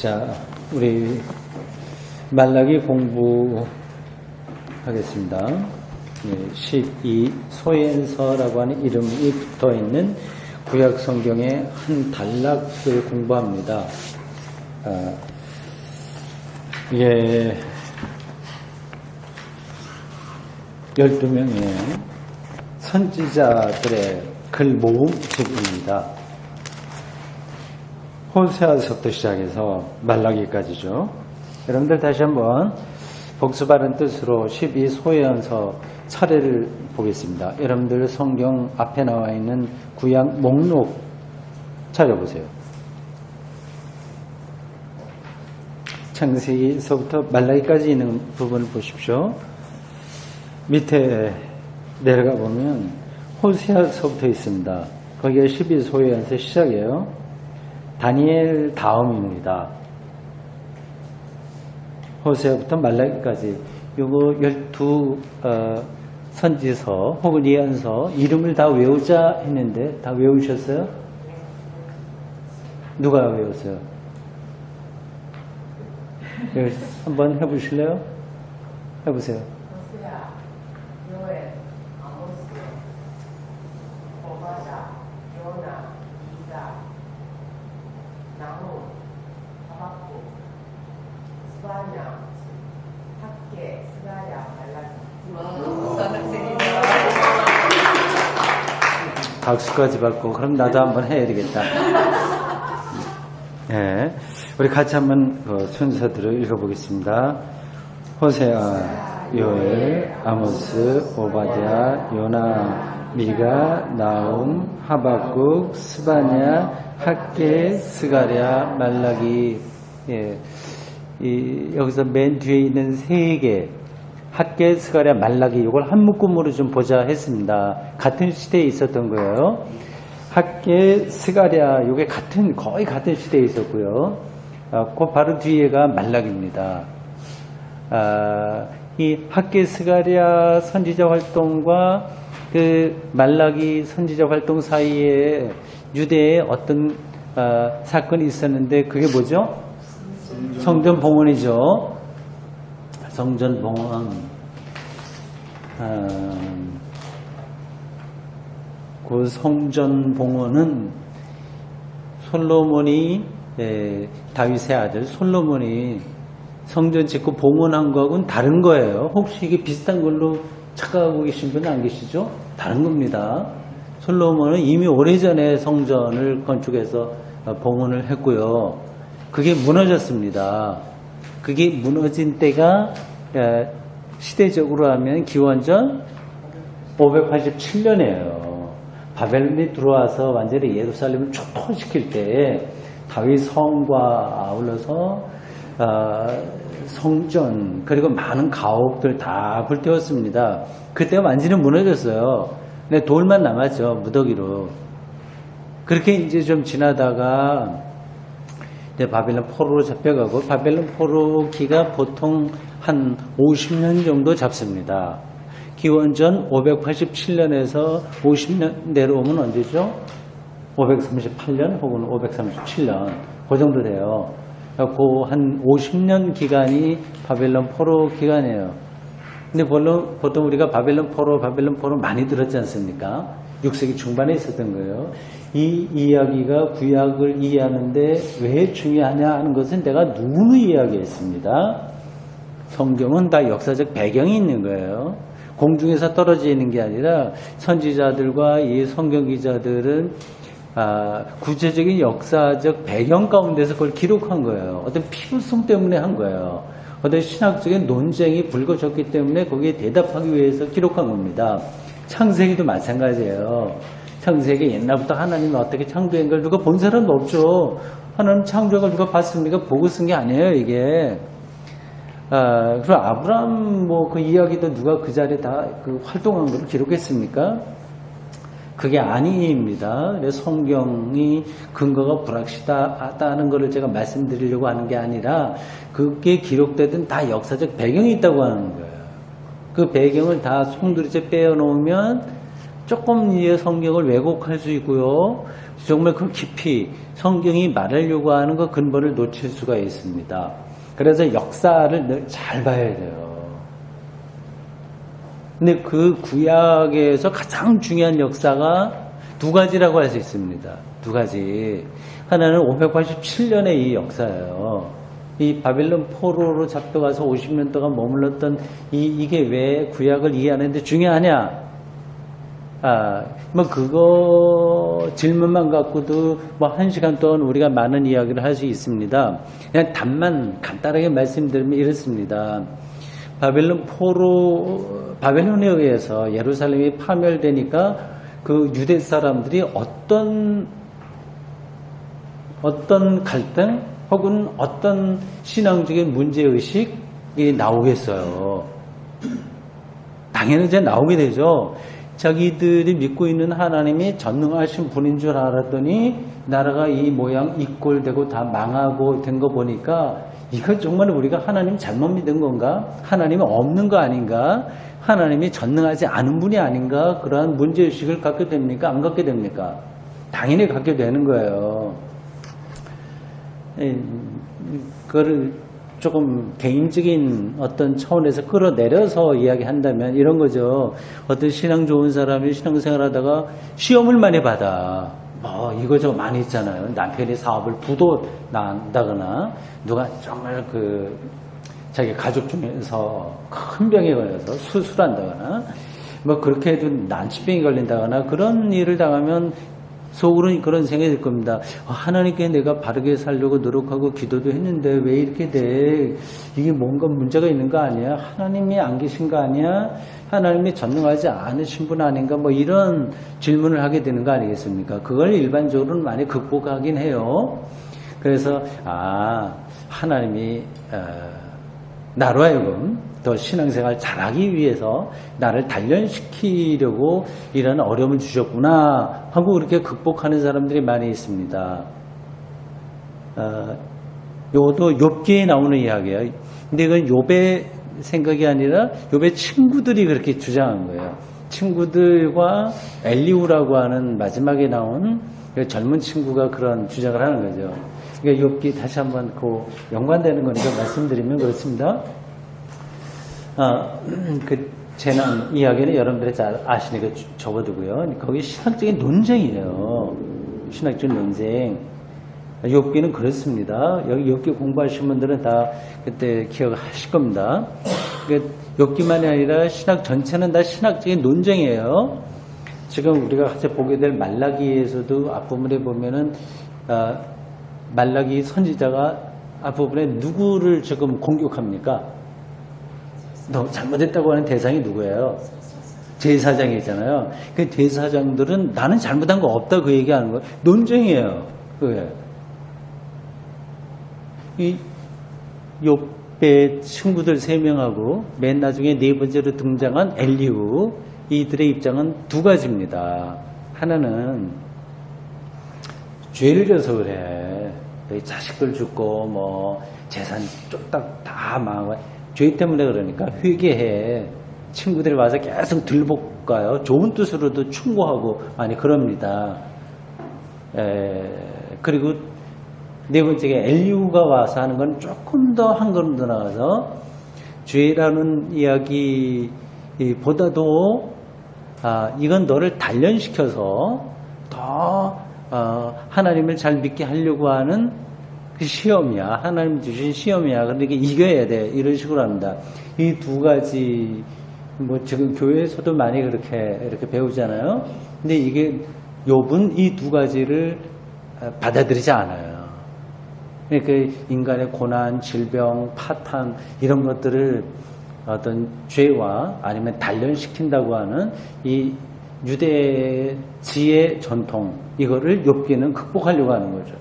자, 우리 말라기 공부하겠습니다. 12 소엔서라고 하는 이름이 붙어 있는 구약 성경의 한 단락을 공부합니다. 이게 12명의 선지자들의 글 모음집입니다. 호세아서부터 시작해서 말라기까지죠. 여러분들 다시 한번 복습하는 뜻으로 12 소예언서 차례를 보겠습니다. 여러분들 성경 앞에 나와 있는 구약 목록 찾아보세요. 창세기서부터 말라기까지 있는 부분을 보십시오. 밑에 내려가 보면 호세아서부터 있습니다. 거기가 12 소예언서 시작이에요. 다니엘 다음입니다. 호세아부터 말라기까지 요거 12 선지서 혹은 예언서 이름을 다 외우자 했는데 다 외우셨어요? 누가 외웠어요? 한번 해보실래요? 해보세요. 호세아, 요엘, 아모스, 오바댜, 요나, 이사, 나훔, 하박국, 스바냐, 학개, 스가랴, 말라기. 박수까지 받고 그럼 나도 한번 해야 되겠다. 네, 우리 같이 한번 순서들을 읽어보겠습니다. 호세아, 요엘, 아모스, 오바댜, 요나, 미가, 나훔, 하박국, 스바냐, 학개, 스가랴, 말라기. 예, 여기서 맨 뒤에 있는 세 개, 학개, 스가랴, 말라기, 이걸 한 묶음으로 좀 보자 했습니다. 같은 시대에 있었던 거예요. 학개, 스가랴, 이게 거의 같은 시대에 있었고요. 그 바로 뒤에가 말라기입니다. 이 학개, 스가랴 선지자 활동과 그 말라기 선지자 활동 사이에 유대에 어떤 사건이 있었는데 그게 뭐죠? 성전 봉헌이죠. 성전 봉헌. 그 성전 봉헌은 솔로몬이 다윗의 아들 솔로몬이 성전 짓고 봉헌한 거하고는 다른 거예요. 혹시 이게 비슷한 걸로 착각하고 계신 분 안 계시죠? 다른 겁니다. 솔로몬은 이미 오래전에 성전을 건축해서 봉헌을 했고요. 그게 무너졌습니다. 그게 무너진 때가 시대적으로 하면 기원전 587년이에요. 바벨론이 들어와서 완전히 예루살렘을 초토화시킬 때 다윗 성과 아울러서 성전 그리고 많은 가옥들 다 불태웠습니다. 그때 완전히 무너졌어요. 근데 돌만 남았죠. 무더기로. 그렇게 이제 좀 지나다가 이제 바벨론 포로로 잡혀가고 바벨론 포로기가 보통 한 50년 정도 잡습니다. 기원전 587년에서 50년 내려오면 언제죠? 538년 혹은 537년 그 정도 돼요. 그 한 50년 기간이 바벨론 포로 기간이에요. 근데 보통 우리가 바벨론 포로 많이 들었지 않습니까? 6세기 중반에 있었던 거예요. 이 이야기가 구약을 이해하는데 왜 중요하냐 하는 것은 내가 누누이 이야기했습니다. 성경은 다 역사적 배경이 있는 거예요. 공중에서 떨어져 있는 게 아니라 선지자들과 이 성경 기자들은 구체적인 역사적 배경 가운데서 그걸 기록한 거예요. 어떤 필요성 때문에 한 거예요. 어떤 신학적인 논쟁이 불거졌기 때문에 거기에 대답하기 위해서 기록한 겁니다. 창세기도 마찬가지예요. 창세기 옛날부터 하나님이 어떻게 창조한 걸 누가 본 사람도 없죠. 하나님 창조한 걸 누가 봤습니까? 보고 쓴 게 아니에요, 이게. 그리고 아브라함 그 이야기도 누가 그 자리에 다 활동한 걸 기록했습니까? 그게 아닙니다. 그래서 성경이 근거가 불확실하다는 것을 제가 말씀드리려고 하는 게 아니라 그게 기록되든 다 역사적 배경이 있다고 하는 거예요. 그 배경을 다 송두리째 빼어놓으면 조금 이 성경을 왜곡할 수 있고요. 정말 그 깊이 성경이 말하려고 하는 그 근본을 놓칠 수가 있습니다. 그래서 역사를 늘 잘 봐야 돼요. 근데 그 구약에서 가장 중요한 역사가 두 가지라고 할 수 있습니다. 두 가지. 하나는 587년의 이 역사예요. 이 바벨론 포로로 잡혀가서 50년 동안 머물렀던 이게 왜 구약을 이해하는데 중요하냐? 뭐 그거 질문만 갖고도 뭐 1시간 동안 우리가 많은 이야기를 할 수 있습니다. 그냥 답만 간단하게 말씀드리면 이렇습니다. 바벨론에 의해서 예루살렘이 파멸되니까 그 유대 사람들이 어떤 갈등 혹은 어떤 신앙적인 문제의식이 나오겠어요. 당연히 이제 나오게 되죠. 자기들이 믿고 있는 하나님이 전능하신 분인 줄 알았더니 나라가 이 모양 이 꼴 되고 다 망하고 된 거 보니까 이거 정말 우리가 하나님 잘못 믿은 건가? 하나님이 없는 거 아닌가? 하나님이 전능하지 않은 분이 아닌가? 그러한 문제의식을 갖게 됩니까? 안 갖게 됩니까? 당연히 갖게 되는 거예요. 그거를 조금 개인적인 어떤 차원에서 끌어내려서 이야기한다면 이런 거죠. 어떤 신앙 좋은 사람이 신앙생활 하다가 시험을 많이 받아. 뭐 이거저거 많이 있잖아요. 남편이 사업을 부도 난다거나 누가 정말 자기 가족 중에서 큰 병에 걸려서 수술한다거나 뭐 그렇게 해도 난치병이 걸린다거나 그런 일을 당하면 속으로는 그런 생각이 들 겁니다. 하나님께 내가 바르게 살려고 노력하고 기도도 했는데 왜 이렇게 돼? 이게 뭔가 문제가 있는 거 아니야? 하나님이 안 계신 거 아니야? 하나님이 전능하지 않으신 분 아닌가? 뭐 이런 질문을 하게 되는 거 아니겠습니까? 그걸 일반적으로는 많이 극복하긴 해요. 그래서 하나님이 나로 하여금 더 신앙생활 잘하기 위해서 나를 단련시키려고 이런 어려움을 주셨구나 하고 그렇게 극복하는 사람들이 많이 있습니다. 이것도 욥기에 나오는 이야기예요. 근데 이건 욥의 생각이 아니라 욥의 친구들이 그렇게 주장한 거예요. 친구들과 엘리후라고 하는 마지막에 나온 젊은 친구가 그런 주장을 하는 거죠. 그러니까 욥기 다시 한번 연관되는 거니까 말씀드리면 그렇습니다. 그 재난 이야기는 여러분들이 잘 아시니까 접어두고요. 거기 신학적인 논쟁이에요. 신학적인 논쟁. 욥기는 그렇습니다. 여기 욥기 공부하신 분들은 다 그때 기억하실 겁니다. 욥기만이 아니라 신학 전체는 다 신학적인 논쟁이에요. 지금 우리가 같이 보게 될 말라기에서도 앞부분에 보면은 말라기 선지자가 앞부분에 누구를 지금 공격합니까? 너 잘못했다고 하는 대상이 누구예요? 제사장이잖아요. 그 제사장들은 나는 잘못한 거 없다 그 얘기하는 거예요. 논쟁이에요. 그게. 이 욥의 친구들 3명하고 맨 나중에 네 번째로 등장한 엘리후 이들의 입장은 두 가지입니다. 하나는 죄를 져서 그래. 자식들 죽고 뭐 재산 쫄딱 다 망하고 죄 때문에 그러니까 회개해. 친구들이 와서 계속 들볶아요. 좋은 뜻으로도 충고하고 많이 그럽니다. 그리고 네 번째가 엘리후가 와서 하는 건 조금 더 한 걸음 더 나가서 죄라는 이야기보다도 이건 너를 단련시켜서 더 하나님을 잘 믿게 하려고 하는 그 시험이야. 하나님 주신 시험이야. 그러니까 이겨야 돼. 이런 식으로 합니다. 이 두 가지 뭐 지금 교회에서도 많이 이렇게 배우잖아요. 근데 이게 욥은 이 두 가지를 받아들이지 않아요. 그러니까 인간의 고난, 질병, 파탄 이런 것들을 어떤 죄와 아니면 단련시킨다고 하는 이 유대 지혜 전통 이거를 욥기는 극복하려고 하는 거죠.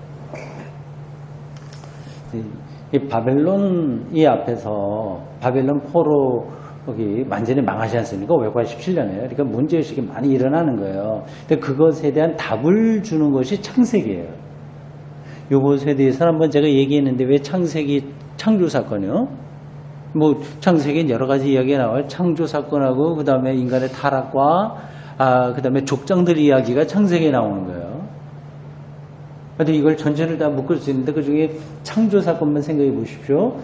이 바벨론 앞에서 바벨론 포로 여기 완전히 망하지 않습니까? 587년에. 그러니까 문제의식이 많이 일어나는 거예요. 근데 그것에 대한 답을 주는 것이 창세기예요. 요것에 대해서는 한번 제가 얘기했는데 왜 창세기 창조 사건이요? 뭐 창세기엔 여러 가지 이야기가 나와요. 창조 사건하고 그 다음에 인간의 타락과 그 다음에 족장들 이야기가 창세기에 나오는 거예요. 근데 이걸 전체를 다 묶을 수 있는데 그 중에 창조 사건만 생각해 보십시오.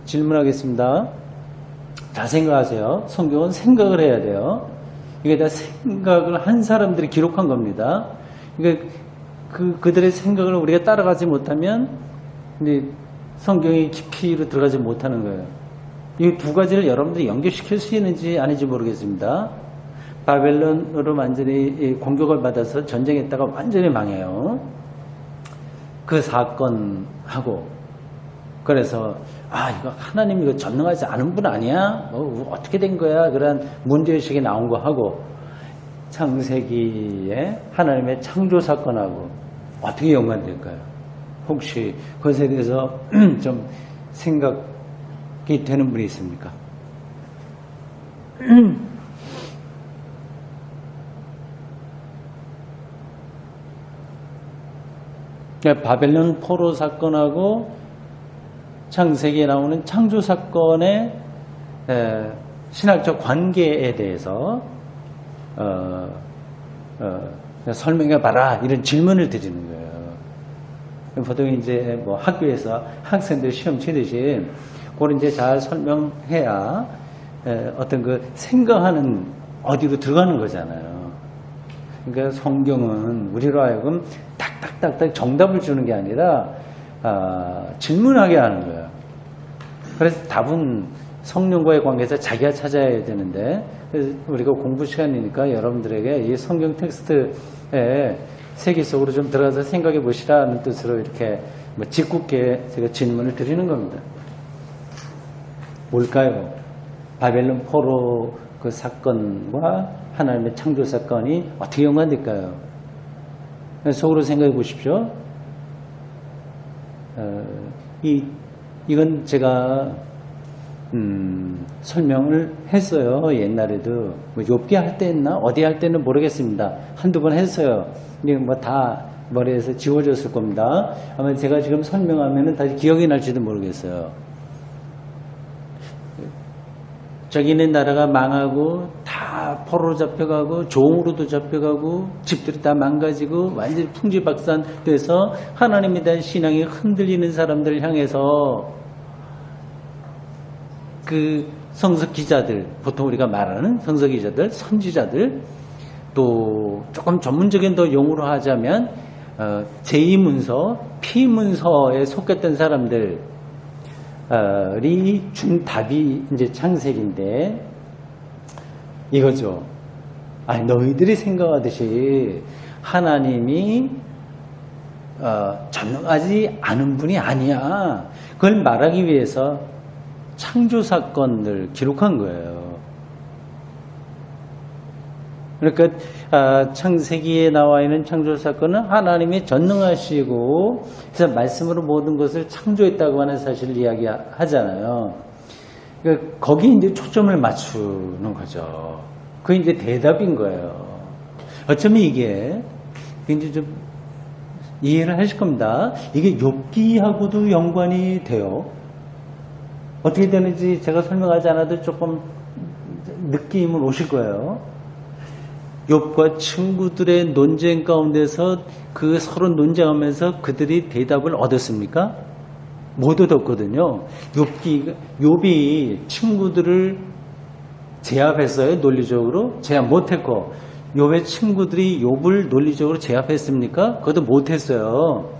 질문하겠습니다. 잘 생각하세요. 성경은 생각을 해야 돼요. 이게 다 생각을 한 사람들이 기록한 겁니다. 그러니까 그들의 생각을 우리가 따라가지 못하면 이제 성경의 깊이로 들어가지 못하는 거예요. 이 두 가지를 여러분들이 연결시킬 수 있는지 아닌지 모르겠습니다. 바벨론으로 완전히 공격을 받아서 전쟁했다가 완전히 망해요. 그 사건하고 그래서 이거 하나님 이거 전능하지 않은 분 아니야? 어떻게 된 거야? 그런 문제의식이 나온 거 하고 창세기에 하나님의 창조 사건하고 어떻게 연관될까요? 혹시 그것에 대해서 좀 생각이 되는 분이 있습니까? 바벨론 포로 사건하고 창세기에 나오는 창조 사건의 신학적 관계에 대해서 설명해 봐라 이런 질문을 드리는 거예요. 보통 이제 뭐 학교에서 학생들 시험 치듯이 그걸 이제 잘 설명해야 어떤 그 생각하는 어디로 들어가는 거잖아요. 그러니까 성경은 우리로 하여금 딱딱딱딱 정답을 주는 게 아니라 질문하게 하는 거예요. 그래서 답은 성령과의 관계에서 자기가 찾아야 되는데 우리가 공부 시간이니까 여러분들에게 이 성경 텍스트의 세계 속으로 좀 들어가서 생각해 보시라는 뜻으로 이렇게 짓궂게 제가 질문을 드리는 겁니다. 뭘까요? 바벨론 포로 그 사건과 하나님의 창조 사건이 어떻게 연관될까요? 속으로 생각해 보십시오. 이건 제가 설명을 했어요. 옛날에도 뭐 욥기 할 때 했나 어디 할 때는 모르겠습니다. 한두 번 했어요. 근데 뭐 다 머리에서 지워졌을 겁니다. 아마 제가 지금 설명하면은 다시 기억이 날지도 모르겠어요. 저기 있는 나라가 망하고 다 포로로 잡혀가고 종으로도 잡혀가고 집들이 다 망가지고 완전히 풍지박산돼서 하나님에 대한 신앙이 흔들리는 사람들을 향해서 그 성서 기자들, 보통 우리가 말하는 성서 기자들, 선지자들, 또 조금 전문적인 더 용어로 하자면 제2문서, 피문서에 속했던 사람들이 준 답이 이제 창세기인데 이거죠. 너희들이 생각하듯이 하나님이 전능하지 않은 분이 아니야. 그걸 말하기 위해서 창조 사건을 기록한 거예요. 그러니까 창세기에 나와 있는 창조 사건은 하나님이 전능하시고 그래서 말씀으로 모든 것을 창조했다고 하는 사실을 이야기하잖아요. 그러니까 거기에 이제 초점을 맞추는 거죠. 그게 이제 대답인 거예요. 어쩌면 이게 이제 좀 이해를 하실 겁니다. 이게 욥기하고도 연관이 돼요. 어떻게 되는지 제가 설명하지 않아도 조금 느낌은 오실 거예요. 욥과 친구들의 논쟁 가운데서 그 서로 논쟁하면서 그들이 대답을 얻었습니까? 못 얻었거든요. 욥이 친구들을 제압했어요. 논리적으로 제압 못했고 욥의 친구들이 욥을 논리적으로 제압했습니까? 그것도 못했어요.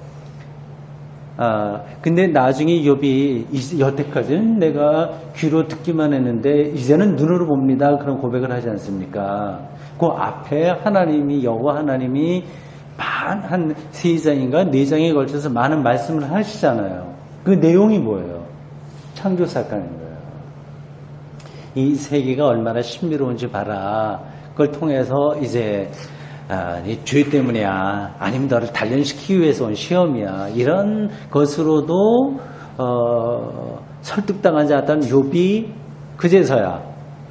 근데 나중에 욥이 여태까지는 내가 귀로 듣기만 했는데 이제는 눈으로 봅니다. 그런 고백을 하지 않습니까? 그 앞에 하나님이 여호와 하나님이 한 3장인가 4장에 걸쳐서 많은 말씀을 하시잖아요. 그 내용이 뭐예요? 창조 사건인 거예요. 이 세계가 얼마나 신비로운지 봐라. 그걸 통해서 이제 네 죄 때문이야. 아니면 너를 단련시키기 위해서 온 시험이야. 이런 것으로도 설득당하지 않았던 욥이 그제서야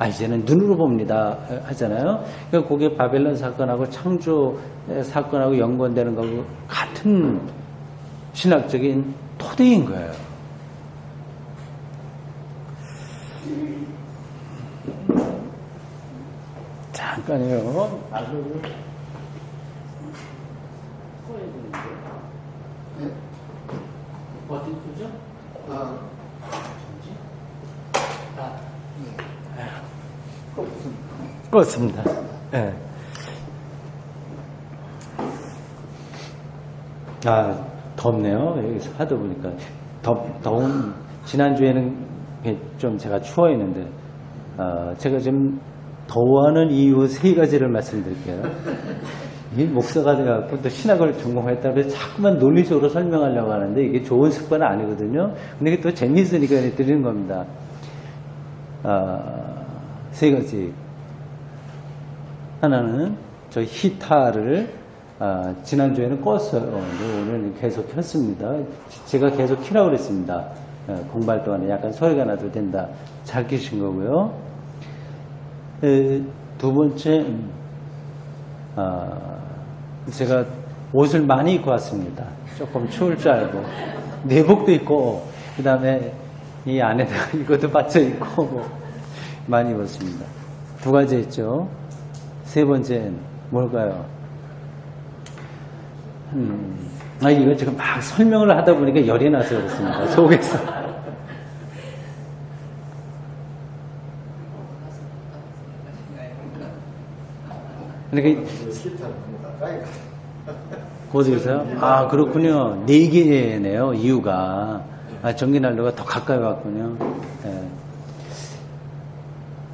이제는 눈으로 봅니다 하잖아요. 그러니까 그게 바벨론 사건하고 창조 사건하고 연관되는 거고 같은 신학적인 토대인 거예요. 잠깐요. 네. 어디 쏘죠? 아, 그렇습니다. 예. 아, 덥네요. 여기서 하다 보니까. 더운, 지난주에는 좀 제가 추워 있는데, 제가 지금 더워하는 이유 세 가지를 말씀드릴게요. 이 목사가 돼갖고 또 신학을 전공했다고 해서 자꾸만 논리적으로 설명하려고 하는데 이게 좋은 습관은 아니거든요. 근데 이게 또 재미있으니까 드리는 겁니다. 세 가지. 하나는 저 히타를 지난주에는 껐어요. 오늘 계속 켰습니다. 제가 계속 키라고 그랬습니다. 공부할 동안에 약간 소리가 나도 된다. 잘 키신 거고요. 두 번째, 제가 옷을 많이 입고 왔습니다. 조금 추울 줄 알고. 내복도 입고, 그 다음에 이 안에다가 이것도 받쳐 입고, 많이 입었습니다. 두 가지 했죠. 세 번째는 뭘까요? 이거 지금 막 설명을 하다 보니까 열이 나서 그렇습니다. 속에서. 그러니까, 어디서요? 그렇군요. 네 개네요, 이유가. 전기난로가 더 가까이 왔군요. 네.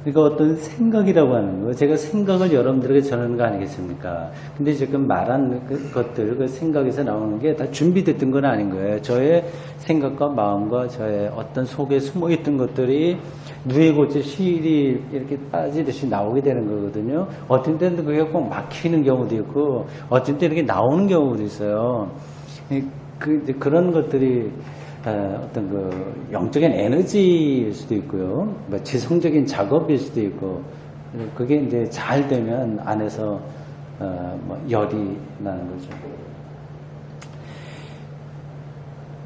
그러니까 어떤 생각이라고 하는 거, 제가 생각을 여러분들에게 전하는 거 아니겠습니까? 근데 지금 말한 것들, 그 생각에서 나오는 게 다 준비됐던 건 아닌 거예요. 저의 생각과 마음과 저의 어떤 속에 숨어있던 것들이 누에고치 실이 이렇게 빠지듯이 나오게 되는 거거든요. 어떤 때는 그게 꼭 막히는 경우도 있고, 어떤 때는 이렇게 나오는 경우도 있어요. 그런 것들이 어떤 그 영적인 에너지일 수도 있고요. 뭐 지성적인 작업일 수도 있고, 그게 이제 잘 되면 안에서 뭐 열이 나는 거죠.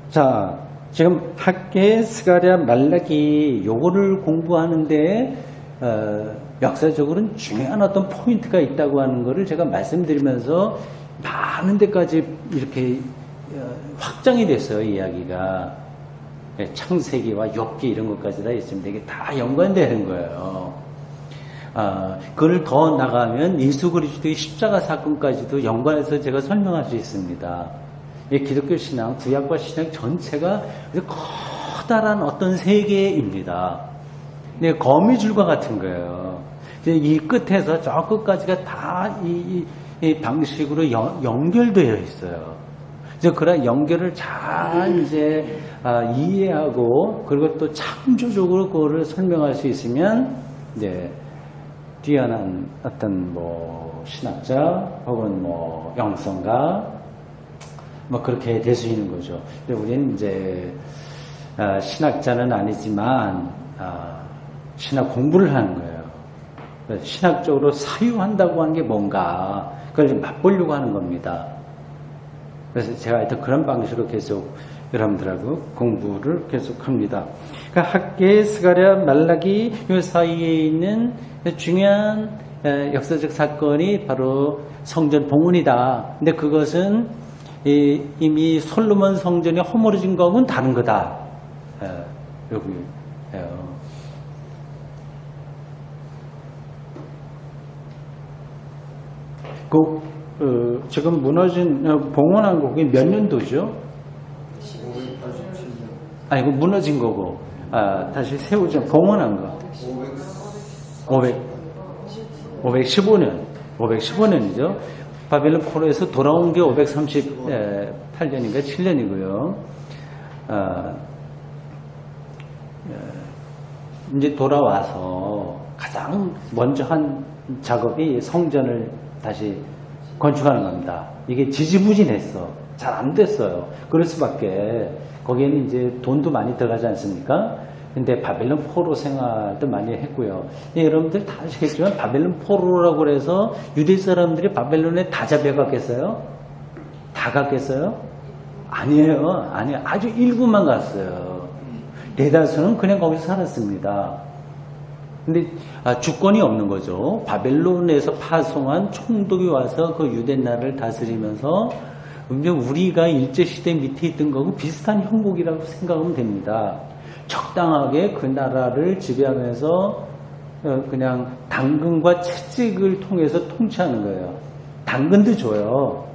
자, 지금 학계, 스가랴, 말라기 요거를 공부하는데 역사적으로는 중요한 어떤 포인트가 있다고 하는 거를 제가 말씀드리면서 많은 데까지 이렇게 확장이 됐어요, 이야기가. 창세기와 욥기 이런 것까지 다 있습니다. 이게 다 연관되는 거예요. 그걸 더 나가면 예수 그리스도의 십자가 사건까지도 연관해서 제가 설명할 수 있습니다. 기독교 신앙, 구약과 신앙 전체가 커다란 어떤 세계입니다. 근데 거미줄과 같은 거예요. 이 끝에서 저 끝까지가 다 이 방식으로 연결되어 있어요. 이제 그런 연결을 잘 이제 이해하고 그리고 또 창조적으로 그거를 설명할 수 있으면 이제 뛰어난 어떤 뭐 신학자 혹은 뭐 영성가 뭐 그렇게 될 수 있는 거죠. 근데 우리는 이제 신학자는 아니지만 신학 공부를 하는 거예요. 신학적으로 사유한다고 하는 게 뭔가 그걸 좀 맛보려고 하는 겁니다. 그래서 제가 하여튼 그런 방식으로 계속 여러분들하고 공부를 계속합니다. 그러니까 학계, 스가랴, 말라기 이 사이에 있는 중요한 역사적 사건이 바로 성전 봉헌이다. 근데 그것은 이미 솔로몬 성전이 허물어진 거하고는 다른 거다. 여기예요. 지금 무너진 봉헌한 곡이 몇 년도죠? 587년. 아니, 그 무너진 거고, 다시 세우죠. 봉헌한 거. 515년. 515년이죠. 바벨론 포로에서 돌아온 게 538년인가 7년이고요. 이제 돌아와서 가장 먼저 한 작업이 성전을 다시 건축하는 겁니다. 이게 지지부진했어. 잘 안 됐어요. 그럴 수밖에. 거기에는 이제 돈도 많이 들어가지 않습니까? 근데 바벨론 포로 생활도 많이 했고요. 여러분들 다 아시겠지만 바벨론 포로라고 해서 유대 사람들이 바벨론에 다 잡혀갔겠어요? 다 갔겠어요? 아니에요. 아니에요. 아주 일부만 갔어요. 대다수는 그냥 거기서 살았습니다. 근데 주권이 없는 거죠. 바벨론에서 파송한 총독이 와서 그 유대 나라를 다스리면서 우리가 일제시대 밑에 있던 거하고 비슷한 형국이라고 생각하면 됩니다. 적당하게 그 나라를 지배하면서 그냥 당근과 채찍을 통해서 통치하는 거예요. 당근도 줘요.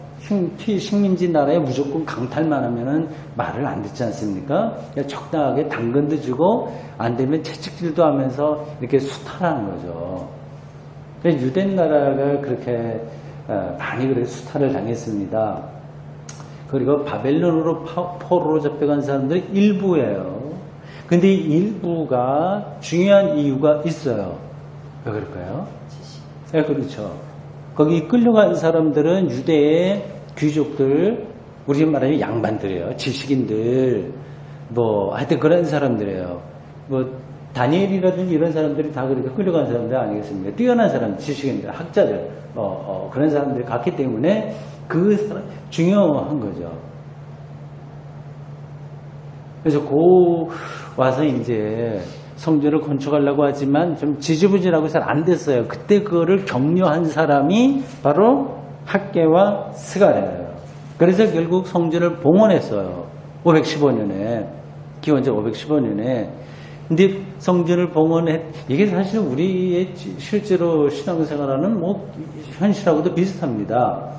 식민지 나라에 무조건 강탈만 하면은 말을 안 듣지 않습니까? 적당하게 당근도 주고 안 되면 채찍질도 하면서 이렇게 수탈하는 거죠. 유대 나라가 그렇게 많이 그렇게 수탈을 당했습니다. 그리고 바벨론으로 포로로 잡혀간 사람들이 일부예요. 근데 이 일부가 중요한 이유가 있어요. 왜 그럴까요? 네, 그렇죠. 거기 끌려간 사람들은 유대의 귀족들, 우리 집 말하면 양반들이에요. 지식인들, 하여튼 그런 사람들이에요. 다니엘이라든지 이런 사람들이 다 그렇게 끌려간 사람들 아니겠습니까? 뛰어난 사람, 지식인들, 학자들, 그런 사람들이 갔기 때문에 그 사람, 중요한 거죠. 그래서 와서 이제 성전을 건축하려고 하지만 좀 지지부진하고 잘 안 됐어요. 그때 그거를 격려한 사람이 바로 학개와 스가랴예요. 그래서 결국 성전을 봉헌했어요. 515년에. 기원전 515년에. 근데 성전을 이게 사실 우리의 실제로 신앙생활하는 현실하고도 비슷합니다.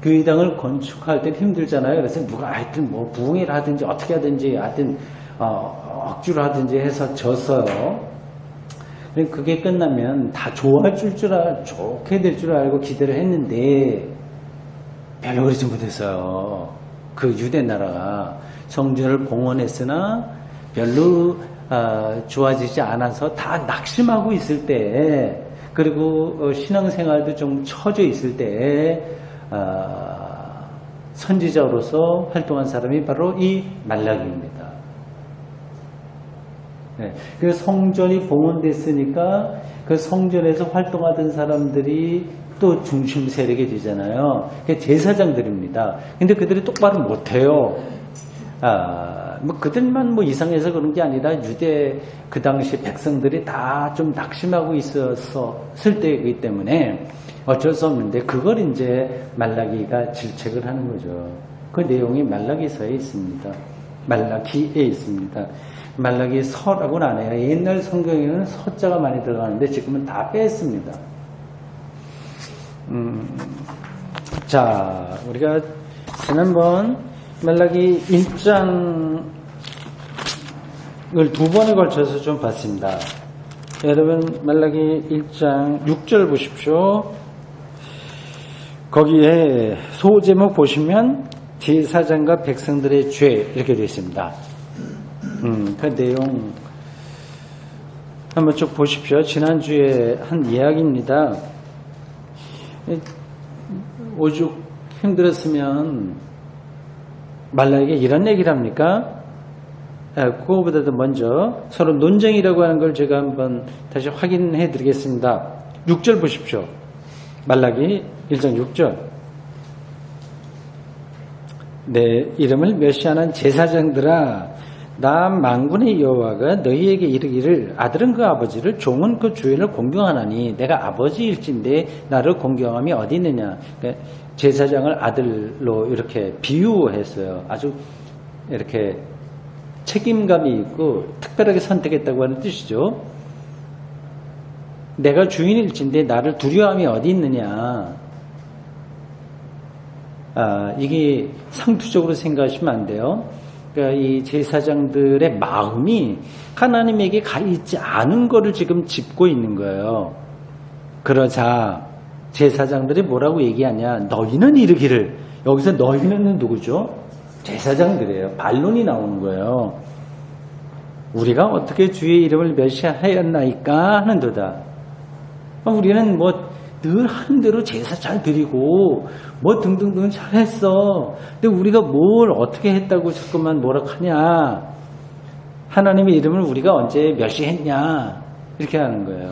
교회당을 건축할 때 힘들잖아요. 그래서 누가 하여튼 부흥회를 하든지 어떻게 하든지 하여튼 억지로 하든지 해서 졌어요. 그게 끝나면 다 좋게 될 줄 알고 기대를 했는데 별로 그러지 못했어요. 그 유대 나라가 성전을 봉헌했으나 별로 좋아지지 않아서 다 낙심하고 있을 때, 그리고 신앙생활도 좀 처져 있을 때 선지자로서 활동한 사람이 바로 이 말라기입니다. 네, 그 성전이 봉헌됐으니까 그 성전에서 활동하던 사람들이 또 중심 세력이 되잖아요. 제사장들입니다. 근데 그들이 똑바로 못해요. 그들만 이상해서 그런 게 아니라 유대 그 당시 백성들이 다 좀 낙심하고 있었을 때이기 때문에 어쩔 수 없는데 그걸 이제 말라기가 질책을 하는 거죠. 그 내용이 말라기서에 있습니다. 말라기에 있습니다. 말라기 서라고는 안 해요. 옛날 성경에는 서자가 많이 들어가는데 지금은 다 뺐습니다. 자, 우리가 지난번 말라기 1장을 두 번에 걸쳐서 좀 봤습니다. 여러분 말라기 1장 6절 보십시오. 거기에 소제목 보시면 제사장과 백성들의 죄 이렇게 되어 있습니다. 그 내용 한번 쭉 보십시오. 지난주에 한 이야기입니다. 오죽 힘들었으면 말라에게 이런 얘기를 합니까? 그거보다도 먼저 서로 논쟁이라고 하는 걸 제가 한번 다시 확인해 드리겠습니다. 6절 보십시오. 말라기 1장 6절. 내 이름을 멸시하는 제사장들아, 나 만군의 여호와가 너희에게 이르기를 아들은 그 아버지를 종은 그 주인을 공경하나니 내가 아버지일진데 나를 공경함이 어디 있느냐. 그러니까 제사장을 아들로 이렇게 비유했어요. 아주 이렇게 책임감이 있고 특별하게 선택했다고 하는 뜻이죠. 내가 주인일진데 나를 두려움이 어디 있느냐. 이게 상투적으로 생각하시면 안 돼요. 그러니까 이 제사장들의 마음이 하나님에게 가 있지 않은 거를 지금 짚고 있는 거예요. 그러자 제사장들이 뭐라고 얘기하냐. 너희는 이르기를. 여기서 너희는 누구죠? 제사장들이에요. 반론이 나오는 거예요. 우리가 어떻게 주의 이름을 멸시하였나이까 하는도다. 우리는 늘 하는 대로 제사 잘 드리고 등등등 잘했어. 근데 우리가 뭘 어떻게 했다고 자꾸만 뭐라 하냐. 하나님의 이름을 우리가 언제 멸시했냐. 이렇게 하는 거예요.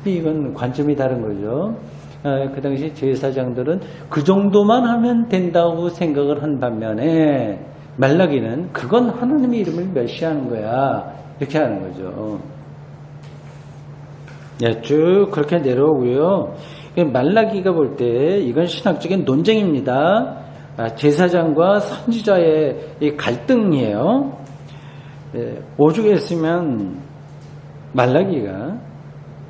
이건 관점이 다른 거죠. 그 당시 제사장들은 그 정도만 하면 된다고 생각을 한 반면에 말라기는 그건 하나님의 이름을 멸시하는 거야. 이렇게 하는 거죠. 쭉 그렇게 내려오고요. 말라기가 볼 때 이건 신학적인 논쟁입니다. 제사장과 선지자의 이 갈등이에요. 오죽에 있으면 말라기가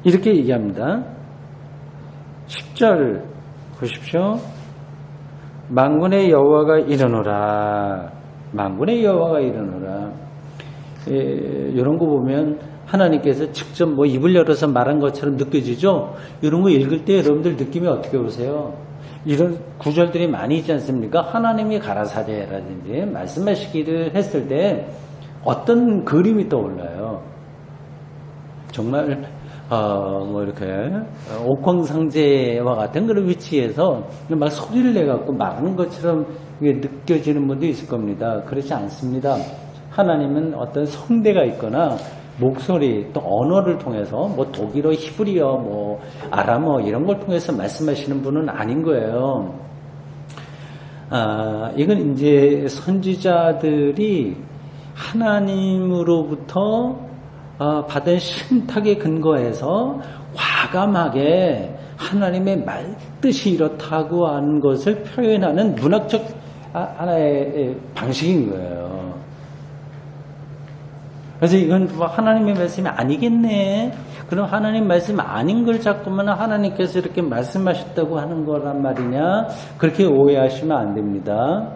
이렇게 얘기합니다. 10절 보십시오. 만군의 여호와가 이르노라. 만군의 여호와가 이르노라. 이런 거 보면 하나님께서 직접 뭐 입을 열어서 말한 것처럼 느껴지죠? 이런 거 읽을 때 여러분들 느낌이 어떻게 오세요? 이런 구절들이 많이 있지 않습니까? 하나님이 가라사대라든지 말씀하시기를 했을 때 어떤 그림이 떠올라요? 정말 뭐 이렇게 옥황상제와 같은 그런 위치에서 막 소리를 내갖고 말하는 것처럼 느껴지는 분도 있을 겁니다. 그렇지 않습니다. 하나님은 어떤 성대가 있거나 목소리 또 언어를 통해서 뭐 독일어, 히브리어, 뭐 아람어 이런 걸 통해서 말씀하시는 분은 아닌 거예요. 이건 이제 선지자들이 하나님으로부터 받은 신탁에 근거해서 과감하게 하나님의 뜻이 이렇다고 하는 것을 표현하는 문학적 하나의 방식인 거예요. 그래서 이건 하나님의 말씀이 아니겠네. 그럼 하나님 말씀이 아닌 걸 자꾸만 하나님께서 이렇게 말씀하셨다고 하는 거란 말이냐. 그렇게 오해하시면 안 됩니다.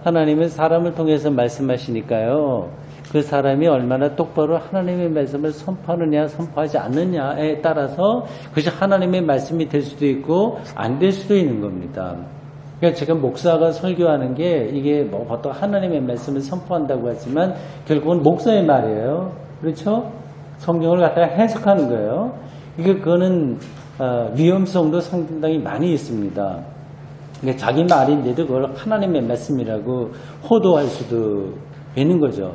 하나님은 사람을 통해서 말씀하시니까요. 그 사람이 얼마나 똑바로 하나님의 말씀을 선포하느냐 선포하지 않느냐에 따라서 그것이 하나님의 말씀이 될 수도 있고 안 될 수도 있는 겁니다. 그러니까 제가 목사가 설교하는 게 이게 뭐 보통 하나님의 말씀을 선포한다고 하지만 결국은 목사의 말이에요. 그렇죠? 성경을 갖다가 해석하는 거예요. 그거는 위험성도 상당히 많이 있습니다. 그러니까 자기 말인데도 그걸 하나님의 말씀이라고 호도할 수도 있는 거죠.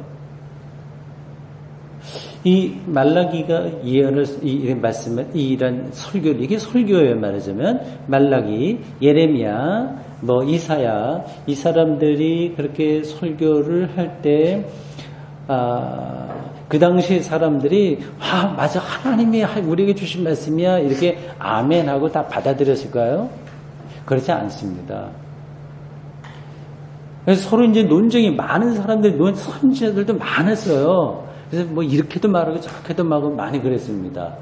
이 말라기가 예언을 이 말씀을 이런 설교 이게 설교예요 말하자면 말라기, 예레미야, 뭐 이사야 이 사람들이 그렇게 설교를 할 때 그 당시 사람들이 맞아 하나님이 우리에게 주신 말씀이야 이렇게 아멘하고 다 받아들였을까요? 그렇지 않습니다. 그래서 서로 이제 논쟁이 많은 사람들, 선지자들도 많았어요. 그래서 뭐 이렇게도 말하고 저렇게도 말하고 많이 그랬습니다.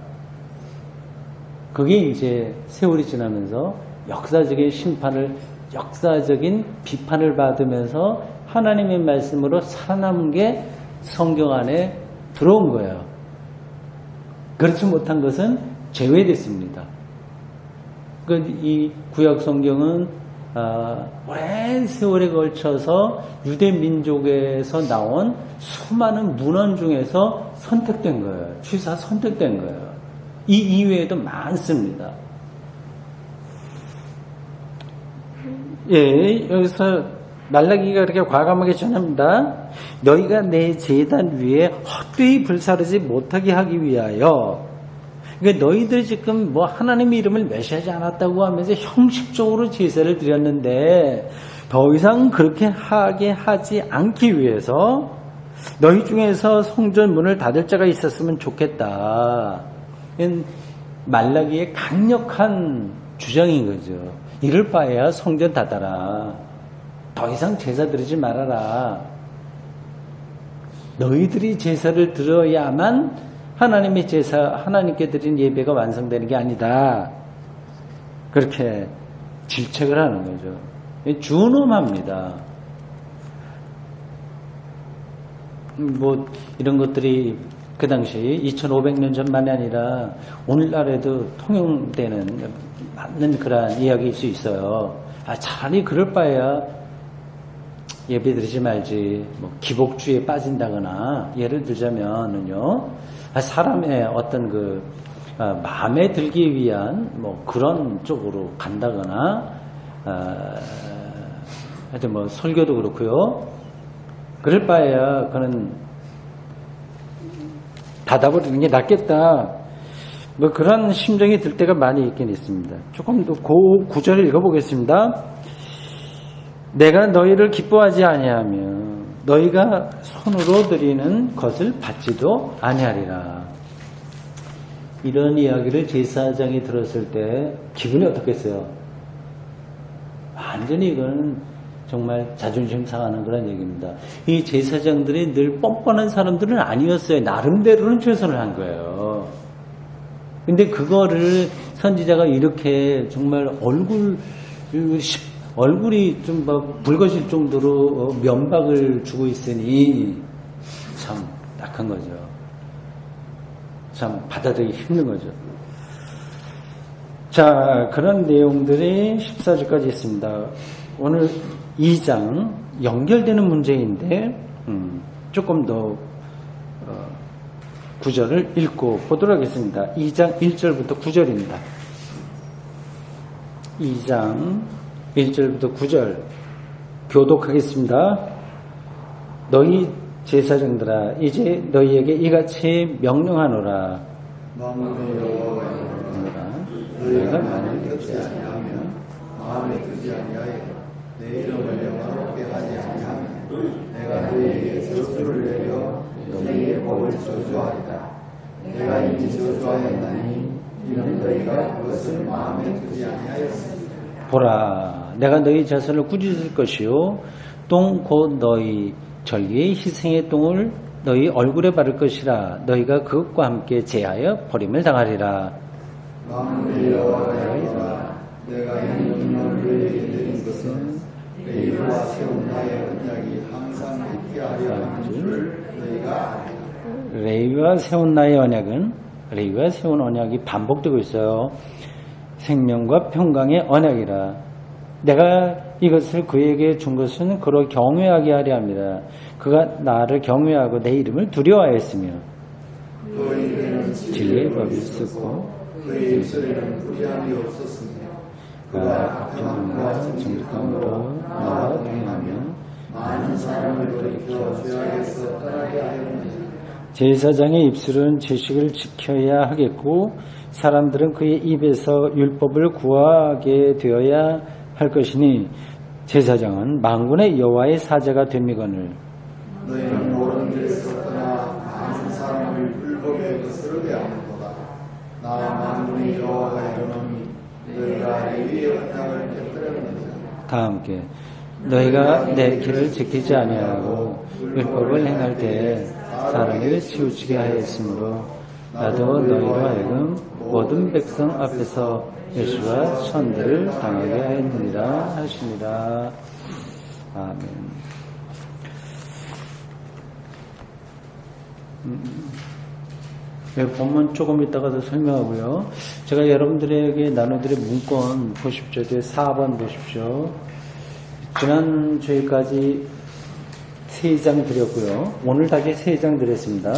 그게 이제 세월이 지나면서 역사적인 비판을 받으면서 하나님의 말씀으로 살아남은 게 성경 안에 들어온 거예요. 그렇지 못한 것은 제외됐습니다. 이 구약 성경은 오랜 세월에 걸쳐서 유대 민족에서 나온 수많은 문헌 중에서 선택된 거예요. 취사 선택된 거예요. 이 이외에도 많습니다. 예, 여기서 말라기가 그렇게 과감하게 전합니다. 너희가 내 제단 위에 헛되이 불사르지 못하게 하기 위하여. 그러니까 너희들이 지금 뭐 하나님의 이름을 멸시하지 않았다고 하면서 형식적으로 제사를 드렸는데 더 이상 그렇게 하게 하지 않기 위해서 너희 중에서 성전 문을 닫을 자가 있었으면 좋겠다. 말라기의 강력한 주장인 거죠. 이럴 바에야 성전 닫아라. 더 이상 제사 드리지 말아라. 너희들이 제사를 드려야만 하나님의 제사, 하나님께 드린 예배가 완성되는 게 아니다. 그렇게 질책을 하는 거죠. 준엄합니다. 뭐 이런 것들이 그 당시 2500년 전만이 아니라 오늘날에도 통용되는 맞는 그러한 이야기일 수 있어요. 차라리 그럴 바에야 예배 드리지 말지. 뭐 기복주의에 빠진다거나 예를 들자면은요. 사람의 어떤 그 마음에 들기 위한 뭐 그런 쪽으로 간다거나 하여튼 뭐 설교도 그렇고요. 그럴 바에야 그는 닫아버리는 게 낫겠다. 뭐 그런 심정이 들 때가 많이 있긴 있습니다. 조금 더 그 구절을 읽어보겠습니다. 내가 너희를 기뻐하지 아니하며 너희가 손으로 드리는 것을 받지도 아니하리라. 이런 이야기를 제사장이 들었을 때 기분이 어떻겠어요? 완전히 이건 정말 자존심 상하는 그런 얘기입니다. 이 제사장들이 늘 뻔뻔한 사람들은 아니었어요. 나름대로는 최선을 한 거예요. 근데 그거를 선지자가 이렇게 정말 얼굴이 좀 막 붉어질 정도로 면박을 주고 있으니 참 딱한 거죠. 참 받아들이기 힘든 거죠. 자, 그런 내용들이 14절까지 있습니다. 오늘 2장 연결되는 문제인데 조금 더 구절을 읽고 보도록 하겠습니다. 2장 1절부터 9절입니다. 2장 1절부터 9절 교독하겠습니다. 너희 제사장들아 이제 너희에게 이같이 명령하노라. 너희가 만일 듣지 아니하면 마음에 드지 아니하여 내 이름을 영화롭게 하지 아니하면 내가 너희에게 저주를 내려 너희의 법을 저주하리라. 내가 이미 저주하였나니 이는 너희가 그것을 마음에 두지 아니하였으니 보라 내가 너희 자손을 꾸짖을 것이요 똥 곧 너희 절기의 희생의 똥을 너희 얼굴에 바를 것이라. 너희가 그것과 함께 제하여 버림을 당하리라. 만군의 여호와가 내가 이 명령을 너희에게 내린 것은 레위와 세운 나의 언약이 항상 있게 하려 하는 줄 너희가 알리라. 레위와 세운 나의 언약은 레위와 세운 언약이 반복되고 있어요. 생명과 평강의 언약이라. 내가 이것을 그에게 준 것은 그로 경외하게 하려 합니다. 그가 나를 경외하고 내 이름을 두려워하였으며 그에게는 진리의 법이 있었고 그의 입술에는 불의함이 없었으며 그가 악함과 정직함으로 나와 동행하며 많은 사람을 돌이켜 죄악에서 떠나게 하였느니라. 제사장의 입술은 제식을 지켜야 하겠고 사람들은 그의 입에서 율법을 구하게 되어야 할 것이니 제사장은 만군의 여호와의 사자가 됨이거늘. 너희는 모든 길에서 떠나 많은 사람을 율법에 거스르게 하는도다. 나 만군의 여호와가 이르노니 너희가 레위의 언약을 깨뜨렸느니라. 다 함께 너희가 내 길을 지키지 아니하고 율법을 행할 때에 사람을 치우치게 하였으므로 나도 너희로 하여금 모든 백성 앞에서 예수와 천대를 당하게 하였느니라 하시니라. 아멘. 본문 조금 이따가도 설명하고요. 제가 여러분들에게 나눠드린 문건 보십시오. 4번 보십시오. 지난 주일까지 3장 드렸고요. 오늘 다시 3장 드렸습니다.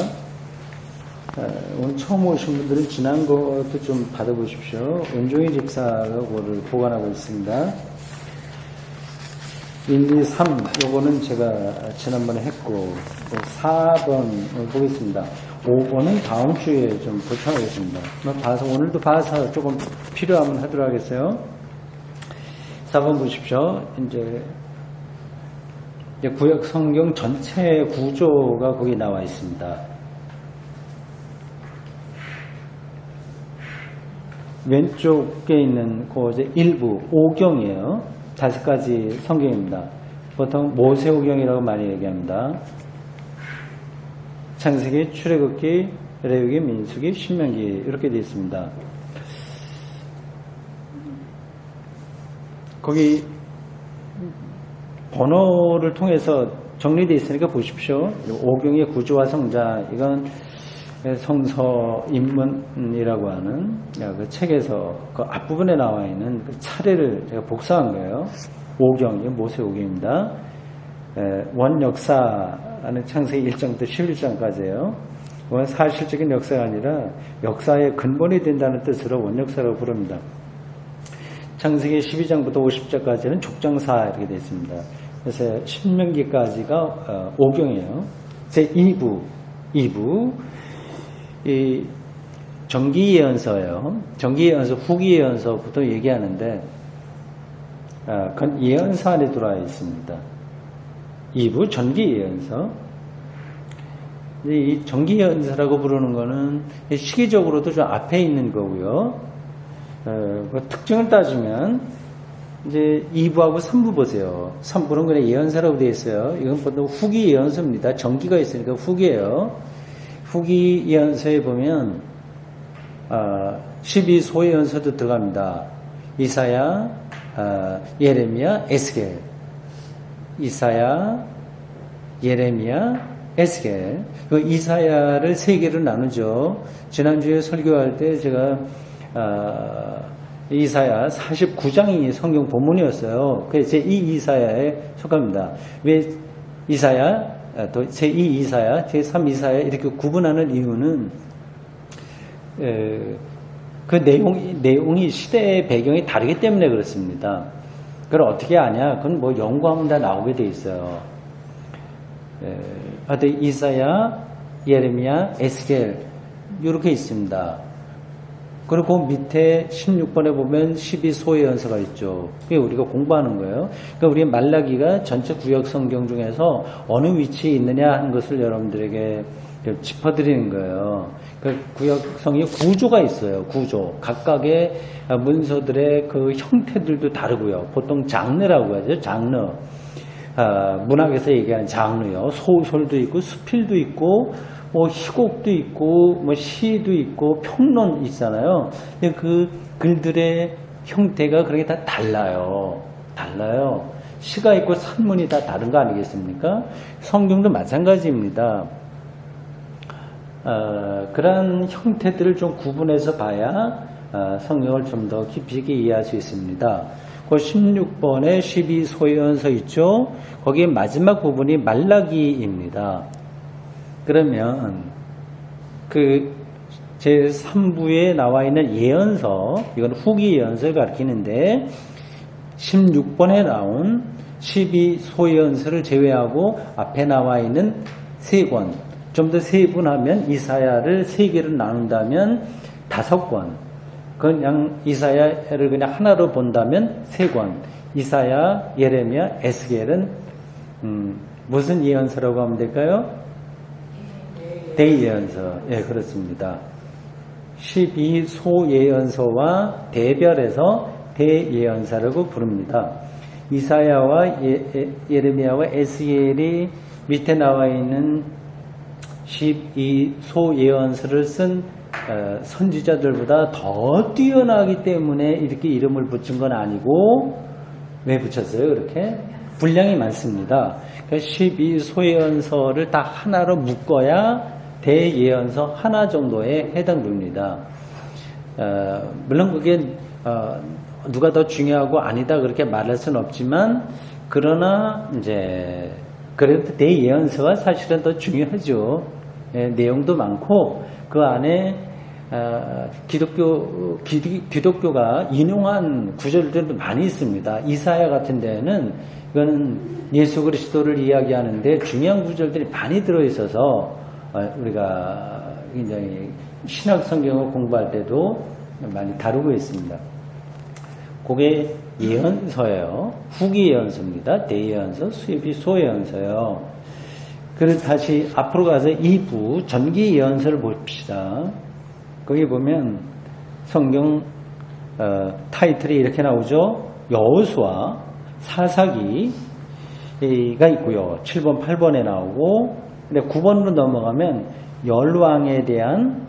오늘 처음 오신 분들은 지난 것도 좀 받아보십시오. 은종희 집사가 그거를 보관하고 있습니다. 1, 2, 3 요거는 제가 지난번에 했고 4번 보겠습니다. 5번은 다음 주에 좀 보충하겠습니다. 오늘도 봐서 조금 필요하면 하도록 하겠어요. 4번 보십시오. 이제 구약 성경 전체 구조가 거기 나와 있습니다. 왼쪽에 있는 그 일부 5경이에요. 5가지 성경입니다. 보통 모세오경이라고 많이 얘기합니다. 창세기, 출애굽기, 레위기, 민수기, 신명기 이렇게 되어 있습니다. 거기 번호를 통해서 정리되어 있으니까 보십시오. 5경의 구조와 성자 이건 성서 입문이라고 하는 그 책에서 그 앞부분에 나와 있는 그 차례를 제가 복사한 거예요. 5경, 모세 5경입니다. 원역사는 창세기 1장부터 11장까지예요. 그건 사실적인 역사가 아니라 역사의 근본이 된다는 뜻으로 원역사라고 부릅니다. 창세기 12장부터 50장까지는 족장사 이렇게 되어 있습니다. 그래서 신명기까지가 5경이에요. 제 2부 이 정기예언서예요. 정기예언서, 후기예언서부터 얘기하는데 그건 예언서 안에 들어와 있습니다. 2부 전기예언서. 이 정기예언서라고 부르는 거는 시기적으로도 좀 앞에 있는 거고요. 그 특징을 따지면 이제 2부하고 3부 보세요. 3부는 그냥 예언서라고 되어 있어요. 이건 보통 후기 예언서입니다. 정기가 있으니까 후기예요. 후기 예언서에 보면 12소 예언서도 들어갑니다. 이사야, 예레미야, 에스겔. 이사야, 예레미야, 에스겔. 그 이사야를 세 개로 나누죠. 지난주에 설교할 때 제가 이사야 49장이 성경 본문이었어요. 그래서 제2 이사야에 속합니다. 왜 이사야, 또 제2 이사야, 제3 이사야 이렇게 구분하는 이유는 그 내용이 시대의 배경이 다르기 때문에 그렇습니다. 그걸 어떻게 아냐? 그건 뭐 연구하면 다 나오게 돼 있어요. 하여튼 이사야, 예레미야, 에스겔 이렇게 있습니다. 그리고 밑에 16번에 보면 12소의 연서가 있죠. 그게 우리가 공부하는 거예요. 그러니까 우리 말라기가 전체 구역 성경 중에서 어느 위치에 있느냐 하는 것을 여러분들에게 짚어드리는 거예요. 그 구역성이 구조가 있어요. 구조. 각각의 문서들의 그 형태들도 다르고요. 보통 장르라고 하죠. 장르. 문학에서 얘기하는 장르요. 소설도 있고 수필도 있고 뭐 희곡도 있고 뭐 시도 있고 평론 있잖아요. 근데 그 글들의 형태가 그렇게 다 달라요. 달라요. 시가 있고 산문이 다 다른 거 아니겠습니까? 성경도 마찬가지입니다. 그런 형태들을 좀 구분해서 봐야 성경을 좀 더 깊이 있게 이해할 수 있습니다. 그 16번에 12소연서 있죠? 거기에 마지막 부분이 말라기입니다. 그러면 그 제3부에 나와 있는 예언서, 이건 후기 예언서를 가리키는데 16번에 나온 12소연서를 제외하고 앞에 나와 있는 3권, 좀 더 세분하면 이사야를 3개로 나눈다면 5권, 그냥 이사야를 그냥 하나로 본다면 3권, 이사야, 예레미야, 에스겔은 무슨 예언서라고 하면 될까요? 대예언서. 예, 그렇습니다. 12소 예언서와 대별해서 대예언서라고 부릅니다. 이사야와 예레미야와 에스겔이 밑에 나와 있는 12소 예언서를 쓴 선지자들보다 더 뛰어나기 때문에 이렇게 이름을 붙인 건 아니고, 왜 붙였어요? 그렇게? 분량이 많습니다. 12소 예언서를 다 하나로 묶어야 대예언서 하나 정도에 해당됩니다. 물론 그게 누가 더 중요하고 아니다 그렇게 말할 수는 없지만, 그러나 이제 그래도 대예언서가 사실은 더 중요하죠. 내용도 많고 그 안에 기독교가 인용한 구절들도 많이 있습니다. 이사야 같은 데는 이거는 예수 그리스도를 이야기하는데 중요한 구절들이 많이 들어있어서 우리가 굉장히 신학 성경을 공부할 때도 많이 다루고 있습니다. 그게 예언서예요. 후기 예언서입니다. 대예언서, 수입이 소예언서예요. 그래서 다시 앞으로 가서 2부 전기 예언서를 봅시다. 거기 보면 성경 타이틀이 이렇게 나오죠. 여호수아, 사사기가 있고요. 7번, 8번에 나오고, 근데 9번으로 넘어가면 열왕에 대한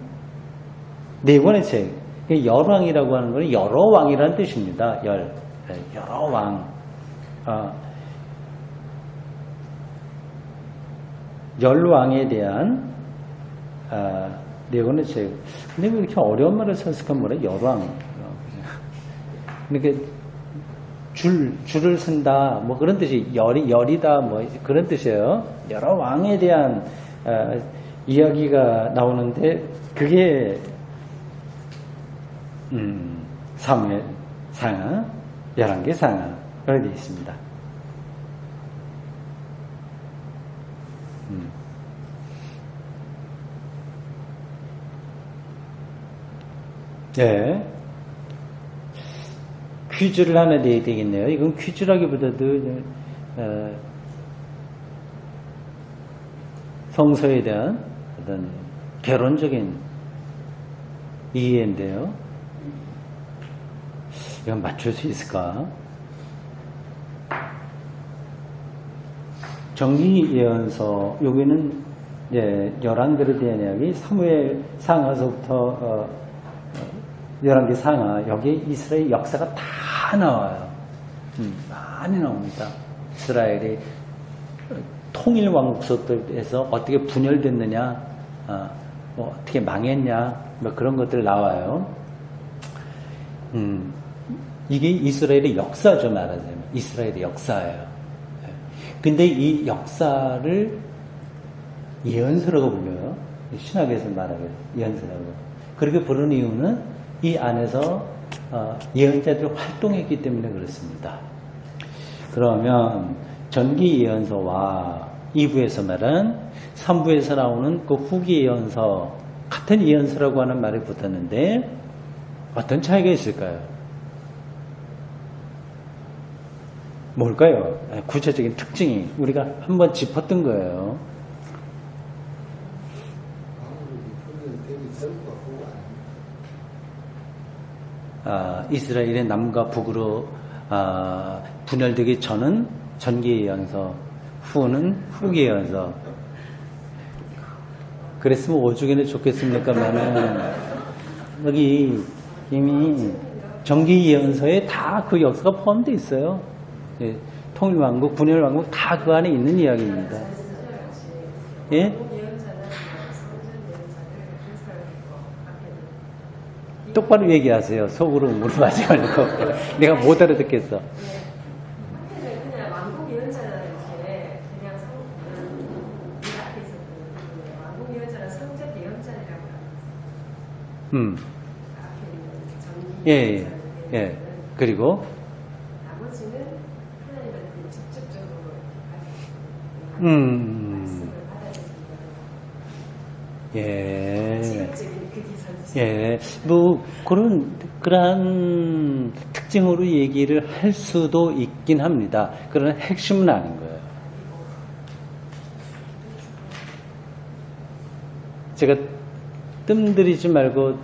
4권의 책. 열왕이라고 하는 건 여러 왕이라는 뜻입니다. 여러 왕. 열왕에 대한 4권의 책. 근데 왜 이렇게 어려운 말을 썼을까 뭐래? 열왕. 이렇게 줄을 쓴다. 뭐 그런 뜻이 열이다. 뭐 그런 뜻이에요. 여러 왕에 대한 이야기가 나오는데 그게 사무엘 상하, 열왕기 상하 그렇게 되어 있습니다. 네. 퀴즈를 하나 내야 되겠네요. 이건 퀴즈라기보다도 성서에 대한 어떤 개론적인 이해인데요. 이건 맞출 수 있을까? 정기 예언서, 여기는 이제 열왕들에 대한 이야기, 사무엘 상하서부터 11개 상하, 여기에 이스라엘 역사가 다 나와요. 많이 나옵니다. 이스라엘이 통일 왕국서부터 어떻게 분열됐느냐, 뭐 어떻게 망했냐, 뭐 그런 것들 나와요. 이게 이스라엘의 역사죠, 말하자면. 이스라엘의 역사예요. 근데 이 역사를 예언서라고 불려요. 신학에서 말하기로 예언서라고. 그렇게 부르는 이유는 이 안에서 예언자들이 활동했기 때문에 그렇습니다. 그러면 전기 예언서와 2부에서 말한 3부에서 나오는 그 후기 예언서, 같은 예언서라고 하는 말이 붙었는데 어떤 차이가 있을까요? 뭘까요? 구체적인 특징이 우리가 한번 짚었던 거예요. 이스라엘의 남과 북으로 분열되기 전은 전기 예언서, 후는 후기 예언서. 그랬으면 오죽이나 좋겠습니까만은 여기 이미 전기 예언서에 다 그 역사가 포함되어 있어요. 예, 통일왕국, 분열왕국 다 그 안에 있는 이야기입니다. 예? 똑바로 얘기하세요. 속으로 물어보지 말고. 내가 못 알아듣겠어. 그냥 왕국 예언자는 이렇게 그냥 우리 앞에 있었던 왕국 예언자는 성적 예언자라고 합니다. 앞에 있는 전기 예. 그리고 나머지는 하나님한테 직접적으로 말씀을 받아들입니다. 예. 직접적인 그 기선. 예. 뭐 그러한 특징으로 얘기를 할 수도 있긴 합니다. 그러나 핵심은 아닌 거예요. 제가 뜸들이지 말고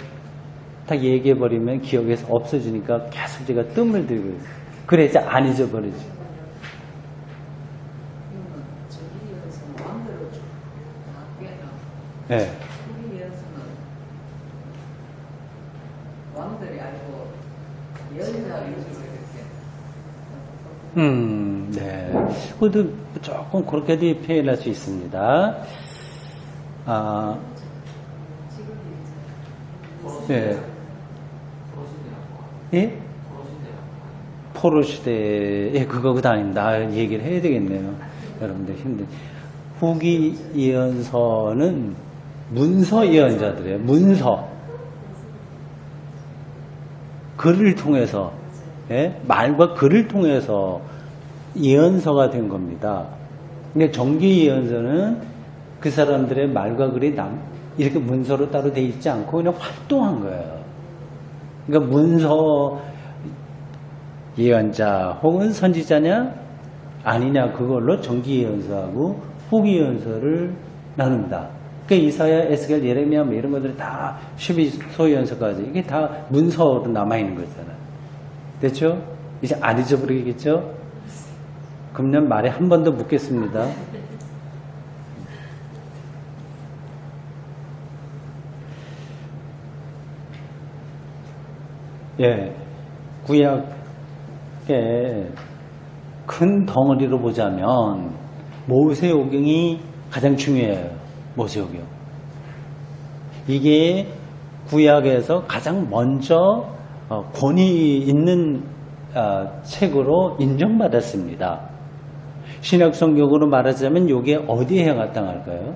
딱 얘기해버리면 기억에서 없어지니까 계속 제가 뜸을 들고 있어요. 그래야지 안 잊어버리지. 네. 왕들이 아니고 예언자가 네. 그것도 조금 그렇게도 표현할 수 있습니다. 네. 예? 포로 시대에 그거보다 아닙니다. 얘기를 해야 되겠네요. 여러분들 힘들. 후기 예언서는 문서 예언자들이에요. 문서. 글을 통해서, 예? 말과 글을 통해서 예언서가 된 겁니다. 근데 정기 예언서는 그 사람들의 말과 글이 이렇게 문서로 따로 돼 있지 않고 그냥 활동한 거예요. 그러니까 문서 예언자 혹은 선지자냐 아니냐 그걸로 정기 예언서하고 후기 예언서를 나눕니다. 그러니까 이사야, 에스겔, 예레미야 뭐 이런 것들이 다 12소 예언서까지 이게 다 문서로 남아있는 거잖아요. 됐죠? 이제 안 잊어버리겠죠? 금년 말에 한 번 더 묻겠습니다. 예, 구약의 큰 덩어리로 보자면 모세오경이 가장 중요해요. 모세오경. 이게 구약에서 가장 먼저 권위 있는 책으로 인정받았습니다. 신약성경으로 말하자면 이게 어디에 해당할까요?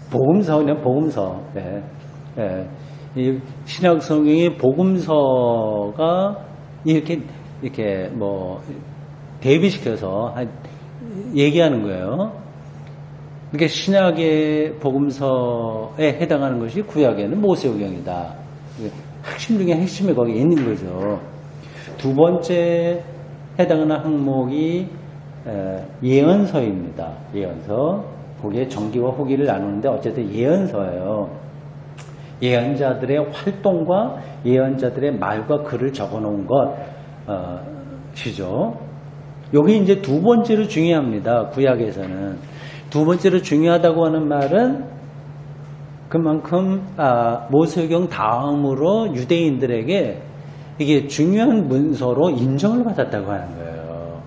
복음서냐, 복음서. 네. 네. 이 신약성경의 복음서가 이렇게 뭐 대비시켜서 얘기하는 거예요. 그러니까 신약의 복음서에 해당하는 것이 구약에는 모세오경이다. 핵심 중에 핵심이 거기에 있는 거죠. 두 번째 해당하는 항목이 예언서입니다. 예언서. 거기에 정기와 후기를 나누는데 어쨌든 예언서예요. 예언자들의 활동과 예언자들의 말과 글을 적어놓은 것이죠. 요게 이제 두 번째로 중요합니다. 구약에서는. 두 번째로 중요하다고 하는 말은 그만큼 모세오경 다음으로 유대인들에게 이게 중요한 문서로 인정을 받았다고 하는 거예요.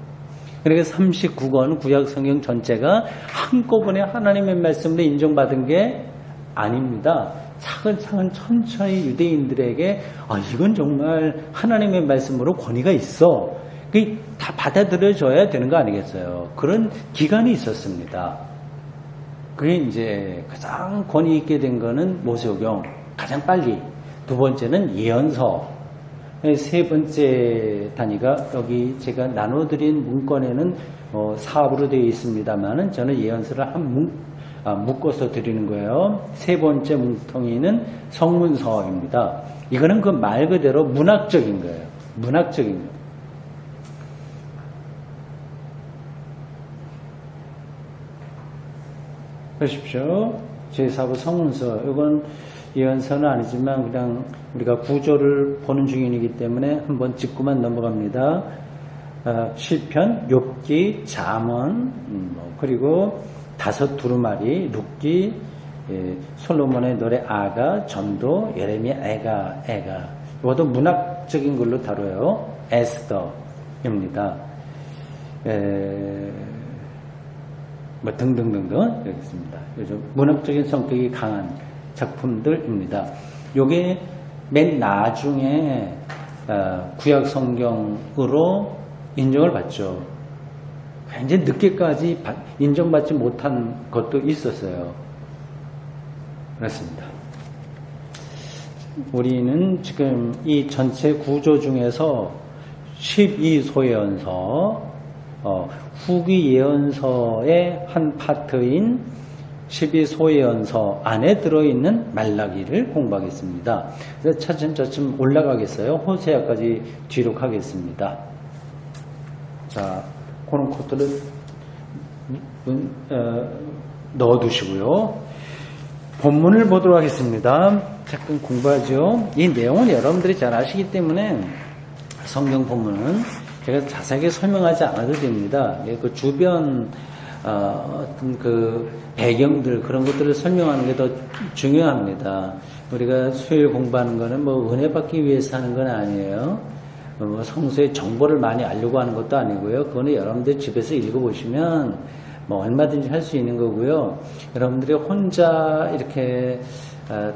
그러니까 39권 구약 성경 전체가 한꺼번에 하나님의 말씀으로 인정받은 게 아닙니다. 차근차근 천천히 유대인들에게 이건 정말 하나님의 말씀으로 권위가 있어. 그게 다 받아들여져야 되는 거 아니겠어요? 그런 기간이 있었습니다. 그게 이제 가장 권위 있게 된 거는 모세오경, 가장 빨리. 두 번째는 예언서. 세 번째 단위가 여기 제가 나눠드린 문건에는 사업으로 되어 있습니다만은 저는 예언서를 묶어서 드리는 거예요. 세 번째 뭉텅이는 성문서입니다. 이거는 그 말 그대로 문학적인 거예요. 문학적인 거예요. 보십시오. 제4부 성문서. 이건 예언서는 아니지만 그냥 우리가 구조를 보는 중이기 때문에 한번 짚고만 넘어갑니다. 시편, 욥기, 잠언, 그리고 다섯 두루마리, 룻기, 솔로몬의 노래 아가, 전도, 예레미야, 애가. 이것도 문학적인 걸로 다뤄요. 에스더입니다. 등등등등 이렇게 있습니다. 요즘 문학적인 성격이 강한 작품들입니다. 요게 맨 나중에 구약 성경으로 인정을 받죠. 굉장히 늦게까지 인정받지 못한 것도 있었어요. 그렇습니다. 우리는 지금 이 전체 구조 중에서 12소예언서, 후기 예언서의 한 파트인 12소예언서 안에 들어있는 말라기를 공부하겠습니다. 그래서 차츰차츰 올라가겠어요. 호세아까지 뒤로 가겠습니다. 자, 그런 것들을 넣어두시고요. 본문을 보도록 하겠습니다. 잠깐 공부하죠. 이 내용은 여러분들이 잘 아시기 때문에 성경 본문은 제가 자세하게 설명하지 않아도 됩니다. 그 주변 어떤 그 배경들 그런 것들을 설명하는 게 더 중요합니다. 우리가 수요일 공부하는 거는 뭐 은혜 받기 위해서 하는 건 아니에요. 뭐 성서의 정보를 많이 알려고 하는 것도 아니고요. 그거는 여러분들 집에서 읽어보시면 뭐 얼마든지 할 수 있는 거고요. 여러분들이 혼자 이렇게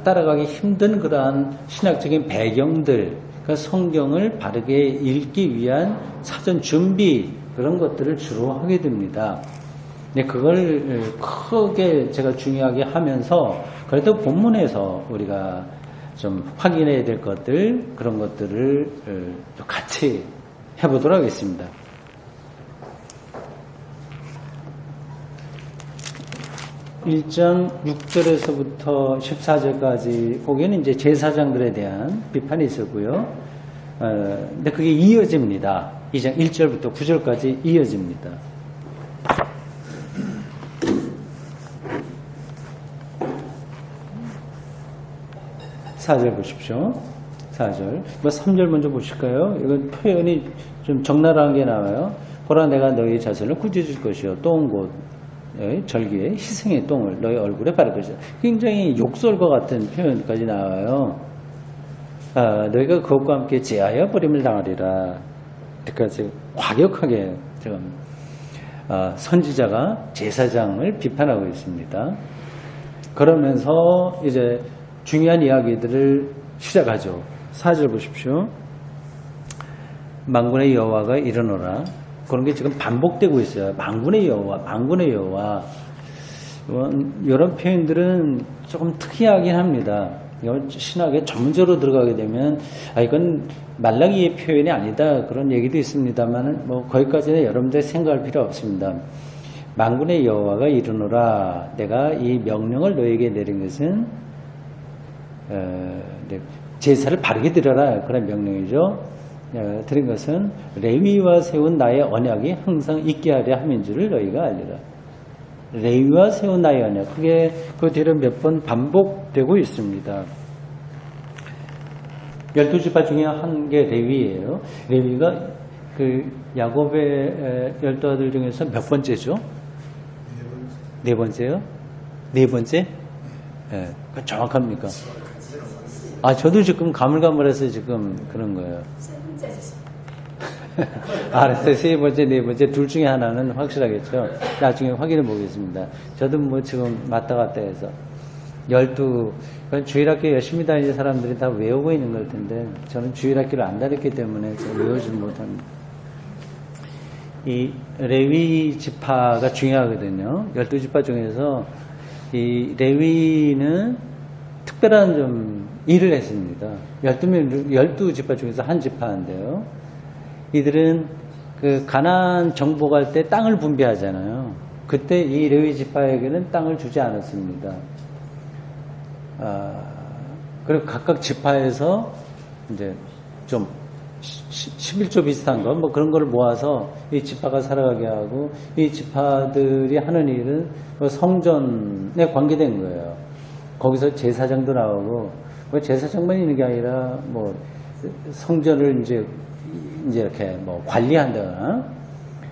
따라가기 힘든 그러한 신학적인 배경들, 그러니까 성경을 바르게 읽기 위한 사전 준비 그런 것들을 주로 하게 됩니다. 네, 그걸 크게 제가 중요하게 하면서 그래도 본문에서 우리가 좀 확인해야 될 것들 그런 것들을 같이 해보도록 하겠습니다. 1장 6절에서부터 14절까지 거기는 이제 제사장들에 대한 비판이 있었고요. 근데 그게 이어집니다. 2장 1절부터 9절까지 이어집니다. 4절 보십시오. 4절. 3절 먼저 보실까요? 이건 표현이 좀 적나라한 게 나와요. 보라 내가 너희 자손을 꾸짖을 것이요. 똥곧 절기에 희생의 똥을 너희 얼굴에 바를 것이다. 굉장히 욕설과 같은 표현까지 나와요. 너희가 그것과 함께 제하여 버림을 당하리라. 그러니까 과격하게 지금 선지자가 제사장을 비판하고 있습니다. 그러면서 이제 중요한 이야기들을 시작하죠. 4절 보십시오. 만군의 여호와가 이르노라. 그런 게 지금 반복되고 있어요. 만군의 여호와, 만군의 여호와. 이런 표현들은 조금 특이하긴 합니다. 신학에 전문적으로 들어가게 되면 이건 말라기의 표현이 아니다 그런 얘기도 있습니다만 거기까지는 여러분들 생각할 필요 없습니다. 만군의 여호와가 이르노라. 내가 이 명령을 너에게 내린 것은 제사를 바르게 드려라 그런 명령이죠. 드린 것은 레위와 세운 나의 언약이 항상 있게 하려 함인 줄을 너희가 알리라. 레위와 세운 나의 언약, 그게 그 뒤로 몇 번 반복되고 있습니다. 12지파 중에 한 게 레위예요. 레위가 그 야곱의 12아들 중에서 몇 번째죠? 네 번째요? 네 번째? 예, 그 정확합니까? 아, 저도 지금 가물가물해서 지금 그런 거예요. 세 번째 주시. 알았어요. 세 번째, 네 번째, 둘 중에 하나는 확실하겠죠. 나중에 확인해 보겠습니다. 저도 뭐 지금 왔다 갔다 해서. 12, 그건 주일학교 열심히 다니는 사람들이 다 외우고 있는 걸 텐데, 저는 주일학교를 안 다녔기 때문에 잘 외우지 못합니다. 이 레위 지파가 중요하거든요. 12지파 중에서 이 레위는 특별한 좀 일을 했습니다. 12지파 중에서 한 지파인데요. 이들은 그 가나안 정복할 때 땅을 분배하잖아요. 그때 이 레위 지파에게는 땅을 주지 않았습니다. 그리고 각각 지파에서 이제 좀 11조 비슷한 거, 뭐 그런 거를 모아서 이 지파가 살아가게 하고, 이 지파들이 하는 일은 성전에 관계된 거예요. 거기서 제사장도 나오고, 뭐 제사장만 있는 게 아니라, 뭐, 성전을 이제 이렇게 뭐 관리한다거나,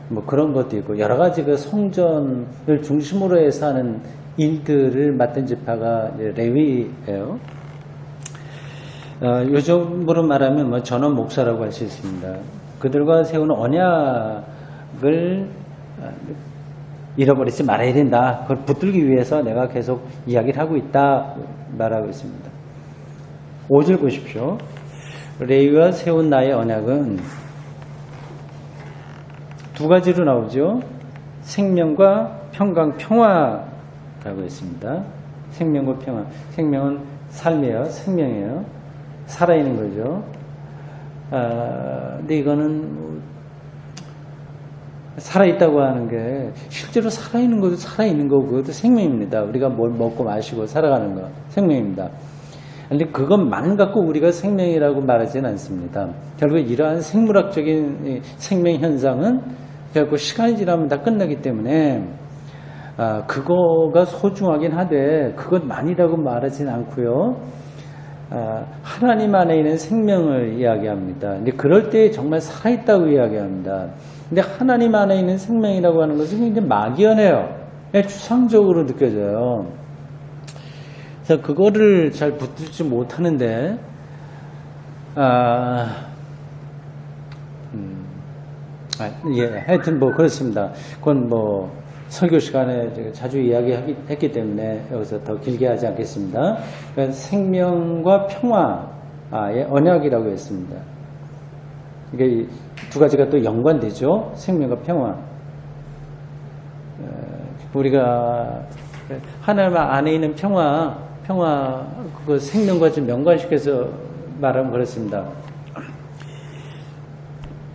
뭐 그런 것도 있고, 여러 가지 그 성전을 중심으로 해서 하는 일들을 맡은 지파가 레위예요. 요즘으로 말하면 뭐 전원 목사라고 할 수 있습니다. 그들과 세우는 언약을 잃어버리지 말아야 된다. 그걸 붙들기 위해서 내가 계속 이야기를 하고 있다 말하고 있습니다. 5절 보십시오. 레위와 세운 나의 언약은 두 가지로 나오죠. 생명과 평강, 평화라고 했습니다. 생명과 평화. 생명은 삶이에요. 생명이에요. 살아있는 거죠. 근데 이거는 살아있다고 하는 게 실제로 살아있는 것도 살아있는 거고 그것도 생명입니다. 우리가 뭘 먹고 마시고 살아가는 거 생명입니다. 근데 그것만 갖고 우리가 생명이라고 말하지는 않습니다. 결국 이러한 생물학적인 생명 현상은 결국 시간이 지나면 다 끝나기 때문에 그거가 소중하긴 하되 그것만이라고 말하지는 않고요. 하나님 안에 있는 생명을 이야기합니다. 근데 그럴 때 정말 살아있다고 이야기합니다. 근데 하나님 안에 있는 생명이라고 하는 것은 굉장히 막연해요. 추상적으로 느껴져요. 그래서 그거를 잘 붙들지 못하는데, 하여튼 뭐 그렇습니다. 그건 뭐 설교 시간에 제가 자주 이야기했기 때문에 여기서 더 길게 하지 않겠습니다. 그러니까 생명과 평화의 언약이라고 했습니다. 이게 두 가지가 또 연관되죠. 생명과 평화. 우리가 하나님 안에 있는 평화, 그거 생명과 좀 연관시켜서 말하면 그렇습니다.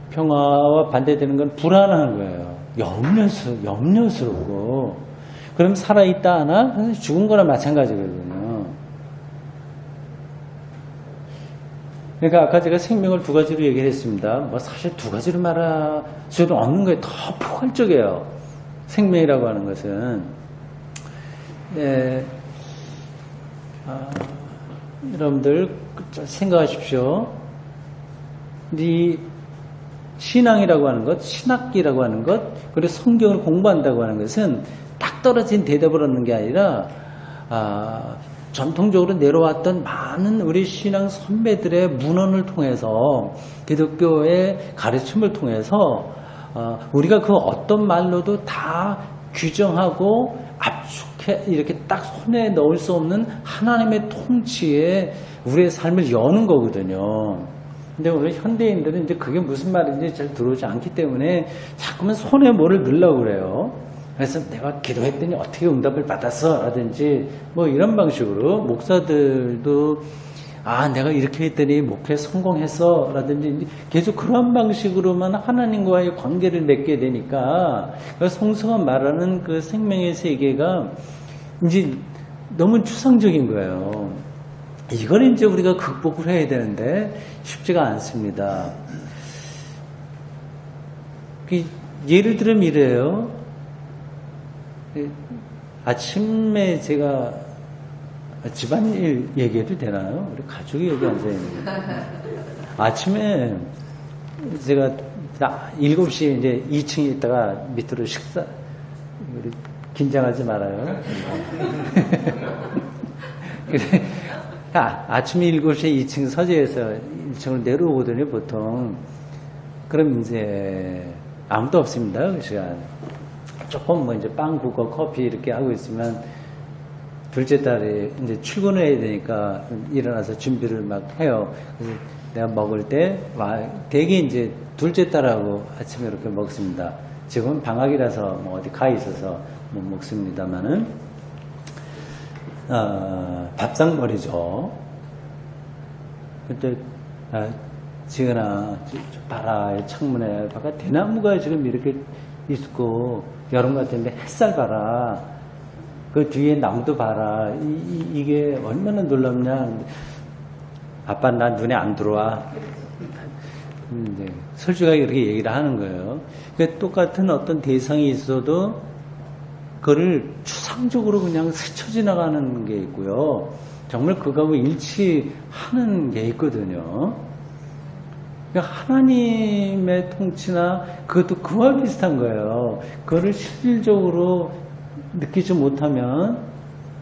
평화와 반대되는 건 불안한 거예요. 염려스럽고. 그럼 살아있다 하나? 죽은 거나 마찬가지거든요. 그러니까 아까 제가 생명을 두 가지로 얘기를 했습니다. 뭐 사실 두 가지로 말할 수는 없는 거예요. 더 포괄적이에요. 생명이라고 하는 것은. 네. 여러분들 생각하십시오. 이 신앙이라고 하는 것, 신학기라고 하는 것, 그리고 성경을 공부한다고 하는 것은 딱 떨어진 대답을 얻는 게 아니라 전통적으로 내려왔던 많은 우리 신앙 선배들의 문헌을 통해서 기독교의 가르침을 통해서 우리가 그 어떤 말로도 다 규정하고 압축해 이렇게 딱 손에 넣을 수 없는 하나님의 통치에 우리의 삶을 여는 거거든요. 근데 오늘 현대인들은 이제 그게 무슨 말인지 잘 들어오지 않기 때문에 자꾸만 손에 뭐를 넣으려고 그래요. 그래서 내가 기도했더니 어떻게 응답을 받았어? 라든지 뭐 이런 방식으로 목사들도 내가 이렇게 했더니 목회 성공했어? 라든지 계속 그런 방식으로만 하나님과의 관계를 맺게 되니까 성서가 말하는 그 생명의 세계가 이제 너무 추상적인 거예요. 이걸 이제 우리가 극복을 해야 되는데 쉽지가 않습니다. 예를 들면 이래요. 아침에 제가 집안일 얘기해도 되나요? 우리 가족이 여기 앉아있는데 아침에 제가 자, 7시에 이제 2층에 있다가 밑으로 식사, 우리 긴장하지 말아요. 그래, 아침에 7시에 2층 서재에서 1층으로 내려오거든요, 보통. 그럼 이제 아무도 없습니다, 그 시간. 조금 뭐 이제 빵 굽고 커피 이렇게 하고 있으면 둘째 딸이 이제 출근을 해야 되니까 일어나서 준비를 막 해요. 그래서 내가 먹을 때 되게 이제 둘째 딸하고 아침에 이렇게 먹습니다. 지금은 방학이라서 뭐 어디 가 있어서 못 먹습니다만은 밥상머리죠. 그때 지은아 봐라, 창문에 바깥 대나무가 지금 이렇게 있고 여름 같은데 햇살 봐라, 그 뒤에 나무도 봐라, 이게 얼마나 놀랍냐. 아빠 나 눈에 안 들어와. 이제 솔직하게 이렇게 얘기를 하는 거예요. 그러니까 똑같은 어떤 대상이 있어도 그거를 추상적으로 그냥 스쳐 지나가는 게 있고요, 정말 그거하고 일치하는 게 있거든요. 그러니까 하나님의 통치나 그것도 그와 비슷한 거예요. 그거를 실질적으로 느끼지 못하면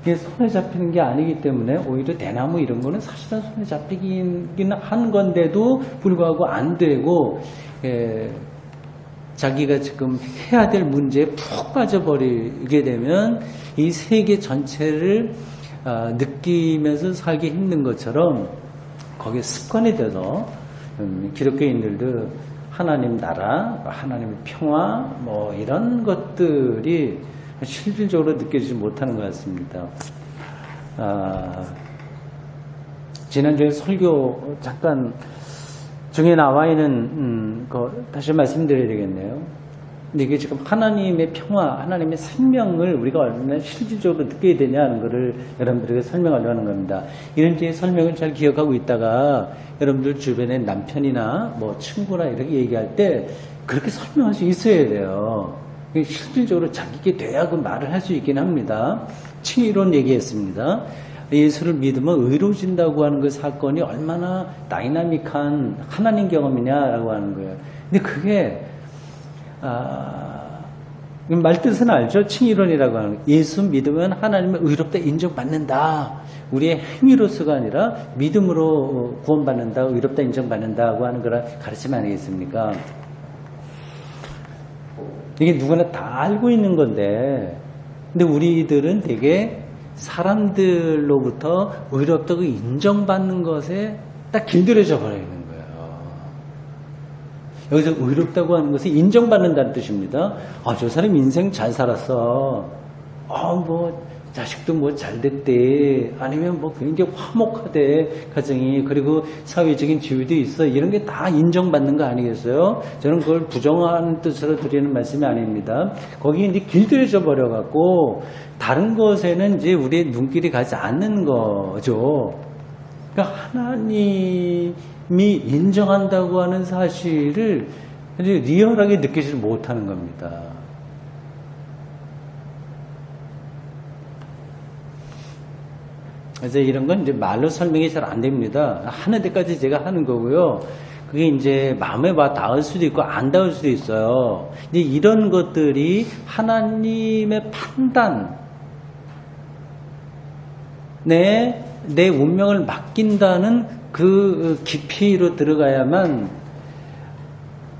이게 손에 잡히는 게 아니기 때문에 오히려 대나무 이런 거는 사실은 손에 잡히기는 한 건데도 불구하고 안 되고, 자기가 지금 해야 될 문제에 푹 빠져버리게 되면 이 세계 전체를 느끼면서 살기 힘든 것처럼 거기에 습관이 돼서 기독교인들도 하나님 나라, 하나님의 평화 뭐 이런 것들이 실질적으로 느껴지지 못하는 것 같습니다. 지난주에 설교 잠깐 중에 나와 있는 거 다시 말씀드려야 되겠네요. 근데 이게 지금 하나님의 평화, 하나님의 생명을 우리가 얼마나 실질적으로 느껴야 되냐는 것을 여러분들에게 설명하려고 하는 겁니다. 이런 뒤에 설명을 잘 기억하고 있다가 여러분들 주변에 남편이나 뭐 친구나 이렇게 얘기할 때 그렇게 설명할 수 있어야 돼요. 실질적으로 자기게 돼야 그 말을 할 수 있긴 합니다. 칭의론 얘기했습니다. 예수를 믿으면 의로워진다고 하는 그 사건이 얼마나 다이나믹한 하나님 경험이냐라고 하는 거예요. 근데 그게 말뜻은 알죠? 칭의론이라고 하는 거예요. 예수 믿으면 하나님의 의롭다 인정받는다. 우리의 행위로서가 아니라 믿음으로 구원받는다, 의롭다 인정받는다고 하는 거라 가르침 아니겠습니까? 이게 누구나 다 알고 있는 건데, 근데 우리들은 되게 사람들로부터 의롭다고 인정받는 것에 딱 길들여져 버리는 거예요. 여기서 의롭다고 하는 것은 인정받는다는 뜻입니다. 저 사람 인생 잘 살았어. 뭐 자식도 뭐 잘 됐대. 아니면 뭐 굉장히 화목하대, 가정이. 그리고 사회적인 지위도 있어. 이런 게 다 인정받는 거 아니겠어요? 저는 그걸 부정한 뜻으로 드리는 말씀이 아닙니다. 거기 이제 길들여져 버려갖고, 다른 것에는 이제 우리의 눈길이 가지 않는 거죠. 그러니까 하나님이 인정한다고 하는 사실을 리얼하게 느끼지 못하는 겁니다. 그래서 이런 건 이제 말로 설명이 잘 안 됩니다. 하는 데까지 제가 하는 거고요. 그게 이제 마음에 와 닿을 수도 있고 안 닿을 수도 있어요. 이제 이런 것들이 하나님의 판단, 내 운명을 맡긴다는 그 깊이로 들어가야만,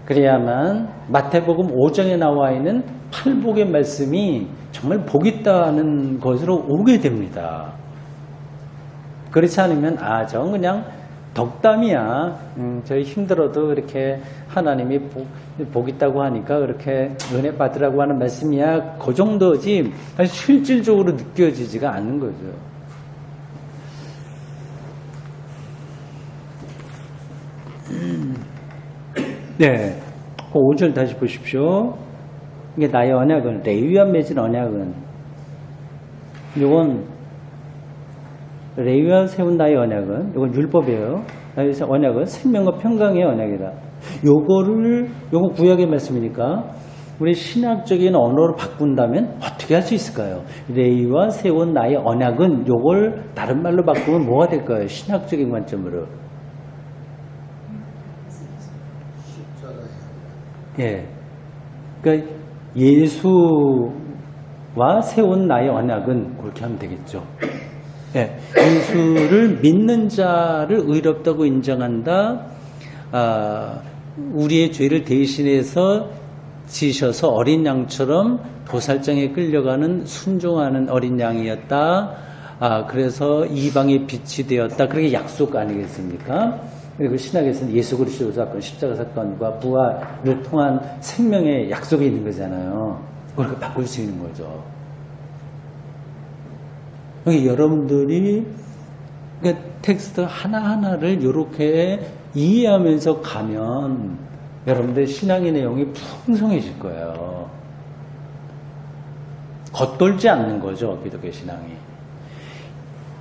그래야만 마태복음 5장에 나와 있는 팔복의 말씀이 정말 복 있다는 것으로 오게 됩니다. 그렇지 않으면 저건 그냥 덕담이야. 저희 힘들어도 이렇게 하나님이 복 있다고 하니까 그렇게 은혜 받으라고 하는 말씀이야. 그 정도지 실질적으로 느껴지지가 않는 거죠. 네, 그 5절 다시 보십시오. 이게 나의 언약은, 레위와 맺은 언약은, 이건 레위와 세운 나의 언약은, 이건 율법이에요. 나의 언약은 생명과 평강의 언약이다. 요거 구약의 말씀이니까 우리 신학적인 언어로 바꾼다면 어떻게 할 수 있을까요? 레위와 세운 나의 언약은, 요걸 다른 말로 바꾸면 뭐가 될까요? 신학적인 관점으로. 예. 그러니까 예수와 세운 나의 언약은 그렇게 하면 되겠죠. 예. 예수를 믿는 자를 의롭다고 인정한다. 우리의 죄를 대신해서 지셔서 어린 양처럼 도살장에 끌려가는 순종하는 어린 양이었다. 그래서 이방의 빛이 되었다. 그게 약속 아니겠습니까? 그리고 신약에서는 예수 그리스도 사건, 십자가 사건과 부활을 통한 생명의 약속이 있는 거잖아요. 그렇게 바꿀 수 있는 거죠. 여러분들이 텍스트 하나하나를 이렇게 이해하면서 가면 여러분들 신앙의 내용이 풍성해질 거예요. 겉돌지 않는 거죠, 기독교 신앙이.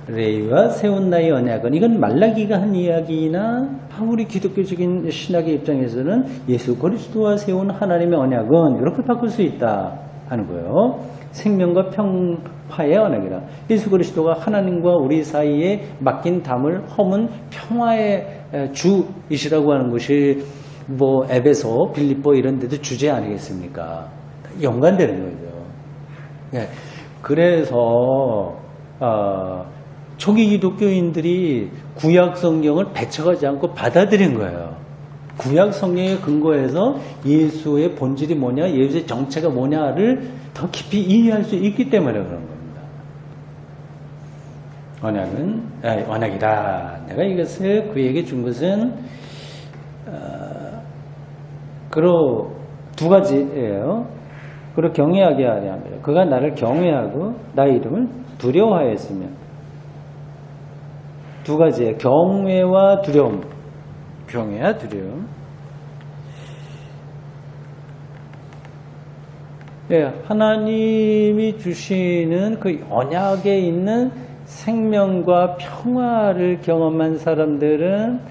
레위와 세운 나의 언약은, 이건 말라기가 한 이야기나 우리 기독교적인 신학의 입장에서는 예수 그리스도와 세운 하나님의 언약은 이렇게 바꿀 수 있다 하는 거예요. 생명과 평화의 언약이라. 예수 그리스도가 하나님과 우리 사이에 맡긴 담을 허문 평화의 주이시라고 하는 것이 뭐 에베소, 빌립보 이런 데도 주제 아니겠습니까? 연관되는 거죠. 예. 그래서 초기 기독교인들이 구약 성경을 배척하지 않고 받아들인 거예요. 구약 성경에 근거해서 예수의 본질이 뭐냐, 예수의 정체가 뭐냐를 더 깊이 이해할 수 있기 때문에 그런 겁니다. 언약이다. 내가 이것을 그에게 준 것은 그로 두 가지예요. 그로 경외하게 하려 합니다. 그가 나를 경외하고 나의 이름을 두려워하였으며. 두 가지예요. 경외와 두려움. 경외와 두려움. 예, 하나님이 주시는 그 언약에 있는 생명과 평화를 경험한 사람들은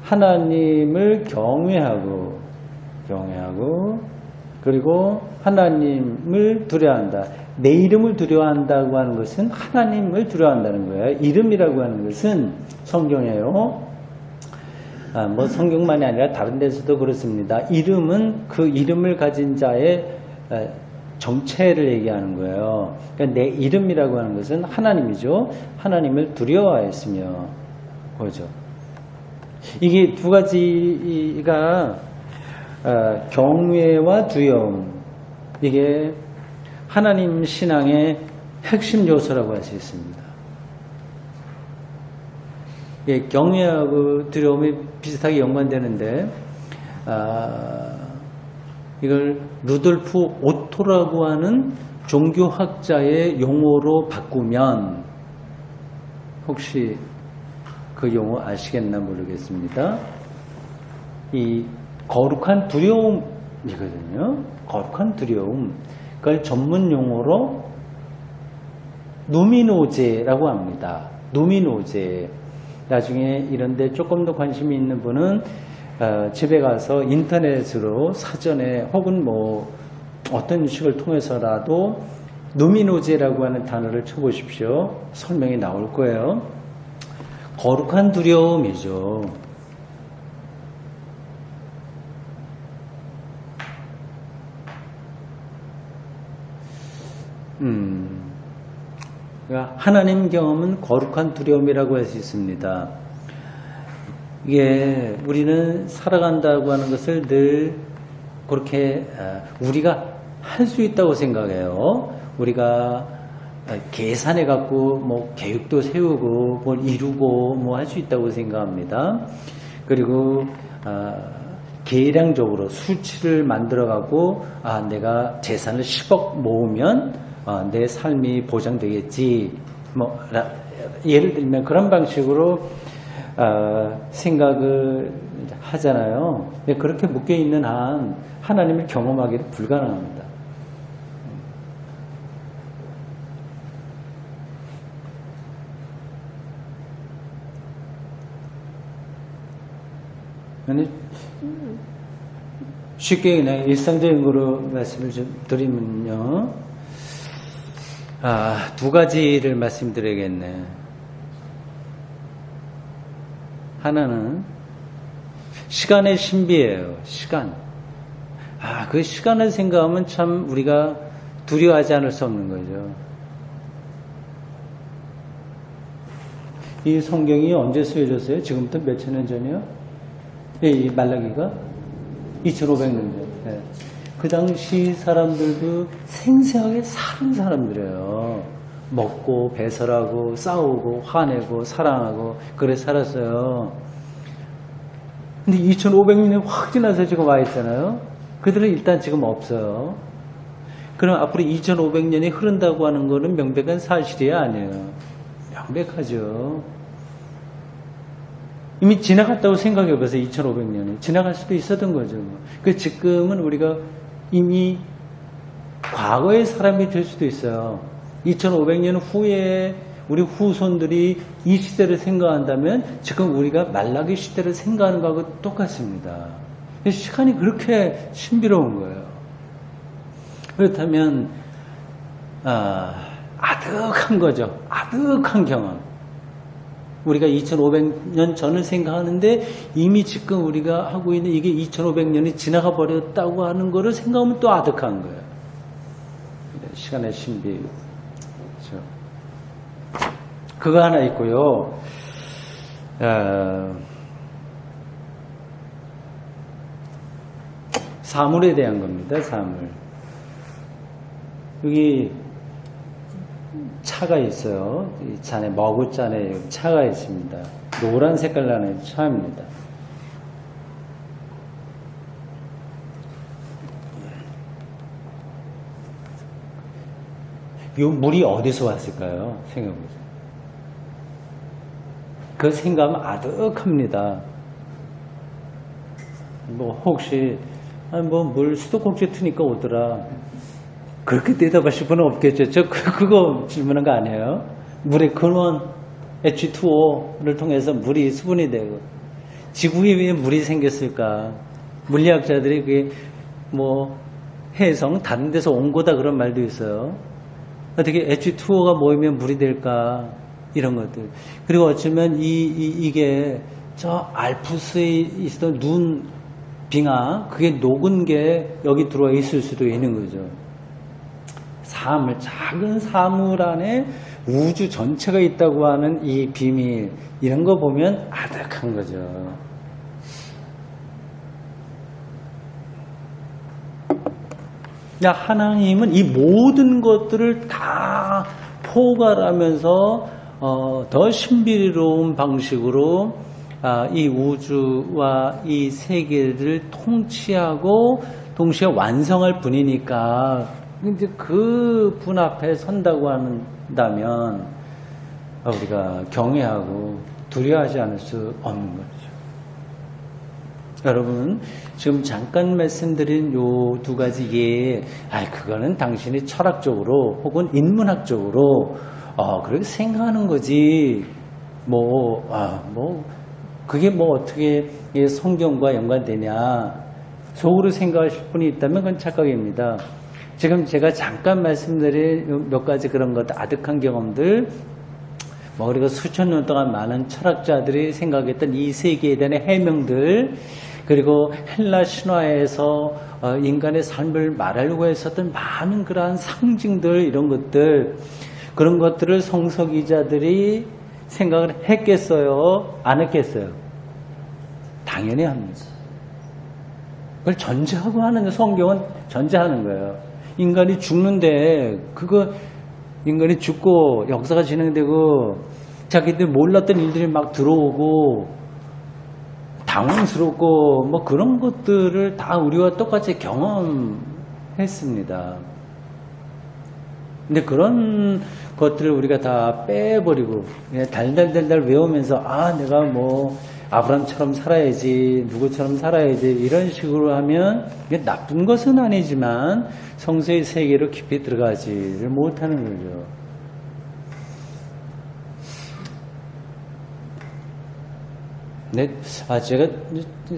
하나님을 경외하고 그리고 하나님을 두려워한다. 내 이름을 두려워한다고 하는 것은 하나님을 두려워한다는 거예요. 이름이라고 하는 것은 성경이에요. 뭐 성경만이 아니라 다른 데서도 그렇습니다. 이름은 그 이름을 가진 자의 정체를 얘기하는 거예요. 그러니까 내 이름이라고 하는 것은 하나님이죠. 하나님을 두려워하였으며, 그죠. 이게 두 가지가 경외와 두려움, 이게 하나님 신앙의 핵심 요소라고 할 수 있습니다. 예, 경외하고 두려움이 비슷하게 연관되는데 이걸 루돌프 오토라고 하는 종교학자의 용어로 바꾸면 혹시 그 용어 아시겠나 모르겠습니다. 이 거룩한 두려움이거든요. 거룩한 두려움. 그걸 전문 용어로 누미노제라고 합니다. 누미노제. 나중에 이런데 조금 더 관심이 있는 분은 집에 가서 인터넷으로 사전에 혹은 뭐 어떤 식을 통해서라도 누미노제라고 하는 단어를 쳐보십시오. 설명이 나올 거예요. 거룩한 두려움이죠. 그러니까 하나님 경험은 거룩한 두려움이라고 할 수 있습니다. 이게 우리는 살아간다고 하는 것을 늘 그렇게 우리가 할 수 있다고 생각해요. 우리가 계산해 갖고 뭐 계획도 세우고 뭘 이루고 뭐 할 수 있다고 생각합니다. 그리고 계량적으로 수치를 만들어 갖고 내가 재산을 10억 모으면 내 삶이 보장되겠지. 뭐 예를 들면 그런 방식으로 생각을 하잖아요. 근데 그렇게 묶여 있는 한 하나님을 경험하기는 불가능합니다. 쉽게 그냥 일상적인 거로 말씀을 좀 드리면요. 두 가지를 말씀드려야겠네. 하나는 시간의 신비예요. 시간. 그 시간을 생각하면 참 우리가 두려워하지 않을 수 없는 거죠. 이 성경이 언제 쓰여졌어요? 지금부터 몇천 년 전이요? 이 말라기가 2500년 전. 네. 그 당시 사람들도 생생하게 사는 사람들이에요. 먹고 배설하고 싸우고 화내고 사랑하고 그래 살았어요. 근데 2500년이 확 지나서 지금 와 있잖아요. 그들은 일단 지금 없어요. 그럼 앞으로 2500년이 흐른다고 하는 거는 명백한 사실이 아니에요. 명백하죠. 이미 지나갔다고 생각해 보세요. 2500년이. 지나갈 수도 있었던 거죠. 그 지금은 우리가 이미 과거의 사람이 될 수도 있어요. 2500년 후에 우리 후손들이 이 시대를 생각한다면 지금 우리가 말라기 시대를 생각하는 거하고 똑같습니다. 시간이 그렇게 신비로운 거예요. 그렇다면 아득한 거죠. 아득한 경험. 우리가 2500년 전을 생각하는데 이미 지금 우리가 하고 있는 이게 2500년이 지나가 버렸다고 하는 거를 생각하면 또 아득한 거예요. 시간의 신비. 그렇죠. 그거 하나 있고요. 사물에 대한 겁니다. 사물. 여기 차가 있어요. 이 잔에 머그잔에 차가 있습니다. 노란 색깔 나는 차입니다. 이 물이 어디서 왔을까요? 생각해보세요. 그 생각하면 아득합니다. 뭐 혹시 물 수도꼭지 트니까 오더라. 그렇게 대답하실 분은 없겠죠. 저 그거 질문한 거 아니에요? 물의 근원 H2O를 통해서 물이 수분이 되고 지구에 왜 물이 생겼을까? 물리학자들이 그게 뭐 해성 다른 데서 온 거다 그런 말도 있어요. 어떻게 H2O가 모이면 물이 될까? 이런 것들. 그리고 어쩌면 이게 저 알프스에 있었던 눈 빙하 그게 녹은 게 여기 들어와 있을 수도 있는 거죠. 사물, 작은 사물 안에 우주 전체가 있다고 하는 이 비밀, 이런 거 보면 아득한 거죠. 하나님은 이 모든 것들을 다 포괄하면서 더 신비로운 방식으로 이 우주와 이 세계를 통치하고 동시에 완성할 분이니까 이제 그 분 앞에 선다고 한다면 우리가 경외하고 두려워하지 않을 수 없는 거죠. 여러분 지금 잠깐 말씀드린 요 두 가지 예, 그거는 당신이 철학적으로 혹은 인문학적으로 그렇게 생각하는 거지 그게 어떻게 성경과 연관되냐 속으로 생각하실 분이 있다면 그건 착각입니다. 지금 제가 잠깐 말씀드린 몇 가지 그런 것 아득한 경험들 그리고 수천 년 동안 많은 철학자들이 생각했던 이 세계에 대한 해명들 그리고 헬라 신화에서 인간의 삶을 말하려고 했었던 많은 그러한 상징들 이런 것들 그런 것들을 성서기자들이 생각을 했겠어요? 안 했겠어요? 당연히 합니다. 그걸 전제하고 하는 거예요. 성경은 전제하는 거예요. 인간이 죽는데 인간이 죽고 역사가 진행되고 자기들 몰랐던 일들이 막 들어오고 당황스럽고 그런 것들을 다 우리와 똑같이 경험했습니다. 근데 그런 것들을 우리가 다 빼버리고 달달달달 외우면서 내가 아브람처럼 살아야지 누구처럼 살아야지 이런 식으로 하면 이게 나쁜 것은 아니지만 성서의 세계로 깊이 들어가지를 못하는 거죠. 네, 제가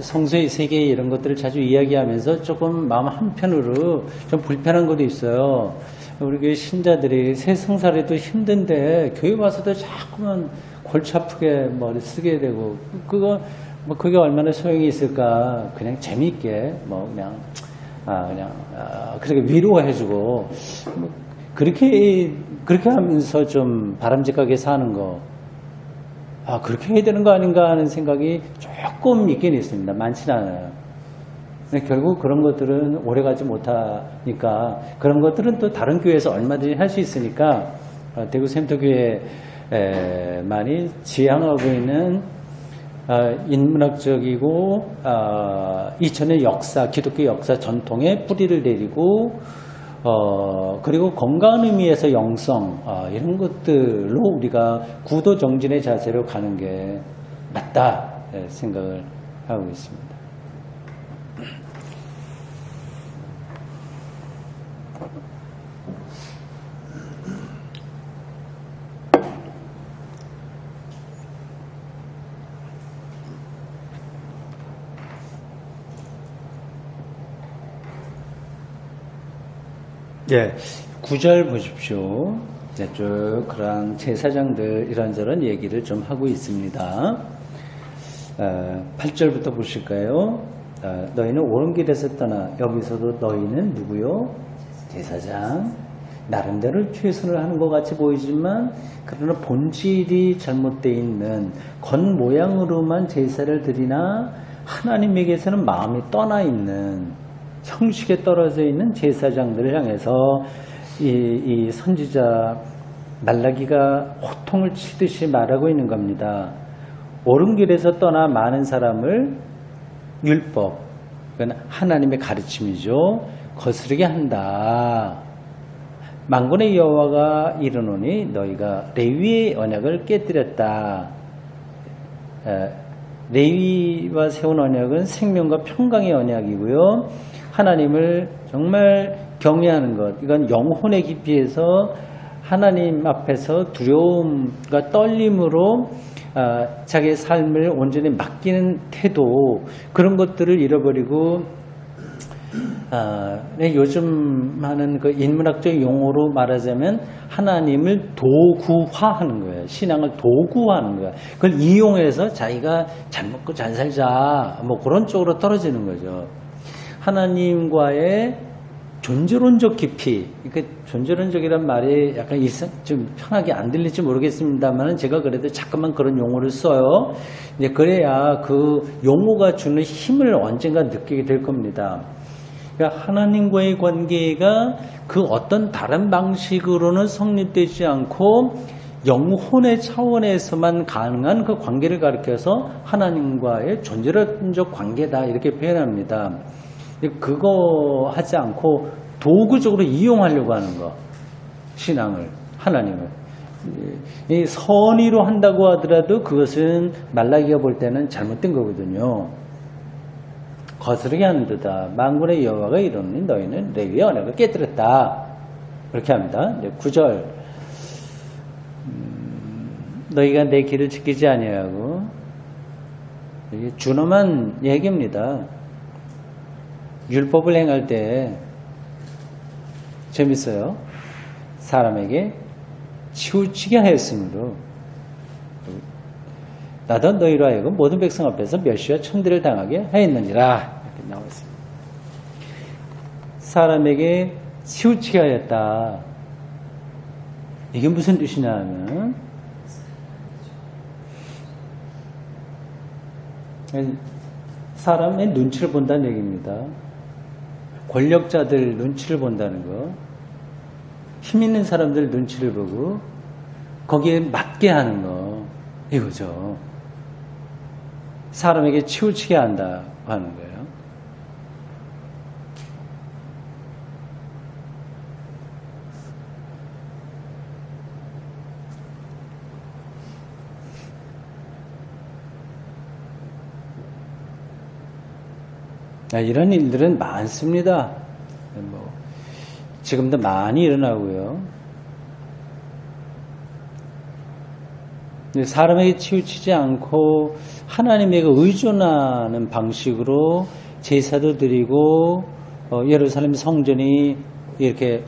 성서의 세계 이런 것들을 자주 이야기하면서 조금 마음 한편으로 좀 불편한 것도 있어요. 우리 교회 신자들이 새 성살에도 힘든데 교회 와서도 자꾸만 골치 아프게 머리 쓰게 되고 그게 얼마나 소용이 있을까? 그냥 재미있게 그냥 그냥 그렇게 위로해주고 뭐 그렇게 하면서 좀 바람직하게 사는 거 그렇게 해야 되는 거 아닌가 하는 생각이 조금 있긴 있습니다. 많지는 않아요. 근데 결국 그런 것들은 오래가지 못하니까 그런 것들은 또 다른 교회에서 얼마든지 할 수 있으니까 대구 센터교회만이 지향하고 있는 인문학적이고 2000년 역사, 기독교 역사 전통의 뿌리를 내리고 그리고 건강한 의미에서 영성 이런 것들로 우리가 구도 정진의 자세로 가는 게 맞다 생각을 하고 있습니다. 예, 9절 보십시오. 쭉 그런 제사장들 이런저런 얘기를 좀 하고 있습니다. 8절부터 보실까요? 너희는 옳은 길에서 떠나 여기서도 너희는 누구요? 제사장. 나름대로 최선을 하는 것 같이 보이지만 그러나 본질이 잘못되어 있는 겉모양으로만 제사를 드리나 하나님에게서는 마음이 떠나 있는 형식에 떨어져 있는 제사장들을 향해서 이 선지자 말라기가 호통을 치듯이 말하고 있는 겁니다. 옳은 길에서 떠나 많은 사람을 율법, 그건 하나님의 가르침이죠. 거스르게 한다. 만군의 여호와가 이르노니 너희가 레위의 언약을 깨뜨렸다. 레위와 세운 언약은 생명과 평강의 언약이고요. 하나님을 정말 경외하는 것, 이건 영혼의 깊이에서 하나님 앞에서 두려움과 떨림으로 자기의 삶을 온전히 맡기는 태도, 그런 것들을 잃어버리고 요즘 하는 그 인문학적 용어로 말하자면 하나님을 도구화하는 거예요. 신앙을 도구화하는 거예요. 그걸 이용해서 자기가 잘 먹고 잘 살자 뭐 그런 쪽으로 떨어지는 거죠. 하나님과의 존재론적 깊이, 그러니까 존재론적이란 말이 약간 좀 편하게 안 들릴지 모르겠습니다만 제가 그래도 자꾸만 그런 용어를 써요. 이제 그래야 그 용어가 주는 힘을 언젠가 느끼게 될 겁니다. 그러니까 하나님과의 관계가 그 어떤 다른 방식으로는 성립되지 않고 영혼의 차원에서만 가능한 그 관계를 가리켜서 하나님과의 존재론적 관계다 이렇게 표현합니다. 그거 하지 않고 도구적으로 이용하려고 하는 거, 신앙을, 하나님을. 이 선의로 한다고 하더라도 그것은 말라기가 볼 때는 잘못된 거거든요. 거스르게 하는 데다 만군의 여호와가 이르노니 너희는 레위의 언약을 깨뜨렸다. 그렇게 합니다. 9절 너희가 내 길을 지키지 아니하고, 이게 준엄한 얘기입니다. 율법을 행할 때 재밌어요. 사람에게 치우치게 하였으므로 나도 너희로 하여금 모든 백성 앞에서 멸시와 천대를 당하게 하였느니라. 이렇게 나와 있습니다. 사람에게 치우치게 하였다. 이게 무슨 뜻이냐 하면 사람의 눈치를 본다는 얘기입니다. 권력자들 눈치를 본다는 거, 힘 있는 사람들 눈치를 보고 거기에 맞게 하는 거, 이거죠. 사람에게 치우치게 한다고 하는 거예요. 이런 일들은 많습니다. 지금도 많이 일어나고요. 사람에게 치우치지 않고 하나님에게 의존하는 방식으로 제사도 드리고 예루살렘 성전이 이렇게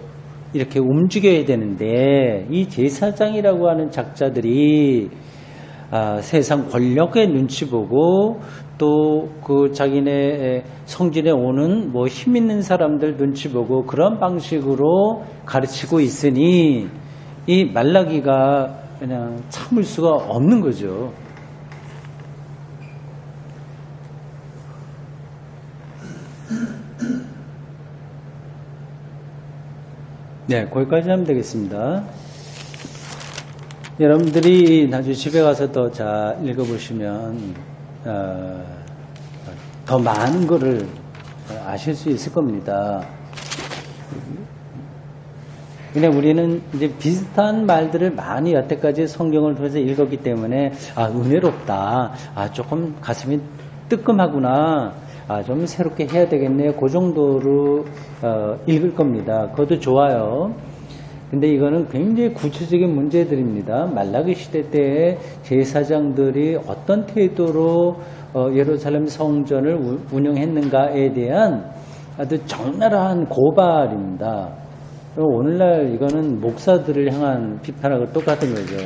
움직여야 되는데 이 제사장이라고 하는 작자들이 세상 권력의 눈치 보고 또 그 자기네 성진에 오는 뭐 힘 있는 사람들 눈치 보고 그런 방식으로 가르치고 있으니 이 말라기가 그냥 참을 수가 없는 거죠. 네, 거기까지 하면 되겠습니다. 여러분들이 나중에 집에 가서 더 잘 읽어보시면 더 많은 거를 아실 수 있을 겁니다. 그냥 우리는 이제 비슷한 말들을 많이 여태까지 성경을 통해서 읽었기 때문에 은혜롭다, 조금 가슴이 뜨끔하구나, 좀 새롭게 해야 되겠네, 그 정도로 읽을 겁니다. 그것도 좋아요. 근데 이거는 굉장히 구체적인 문제들입니다. 말라기 시대 때의 제사장들이 어떤 태도로 예루살렘 성전을 운영했는가에 대한 아주 적나라한 고발입니다. 오늘날 이거는 목사들을 향한 비판하고 똑같은 거죠.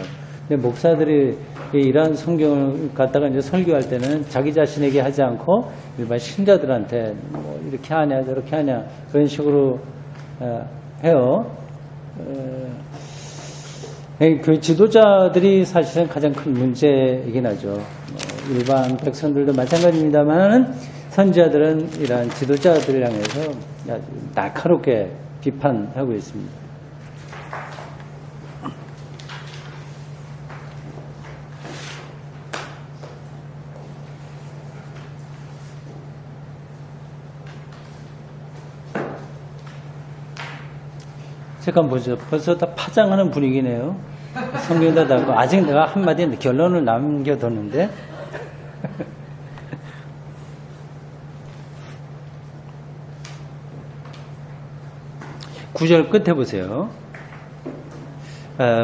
근데 목사들이 이러한 성경을 갖다가 이제 설교할 때는 자기 자신에게 하지 않고 일반 신자들한테 뭐 이렇게 하냐 저렇게 하냐 그런 식으로 해요. 그 지도자들이 사실은 가장 큰 문제이긴 하죠. 일반 백성들도 마찬가지입니다만 선지자들은 이러한 지도자들을 향해서 아주 날카롭게 비판하고 있습니다. 잠깐 보죠. 벌써 다 파장하는 분위기네요. 성경에다 달고 아직 내가 한마디 결론을 남겨뒀는데 구절 끝에 보세요.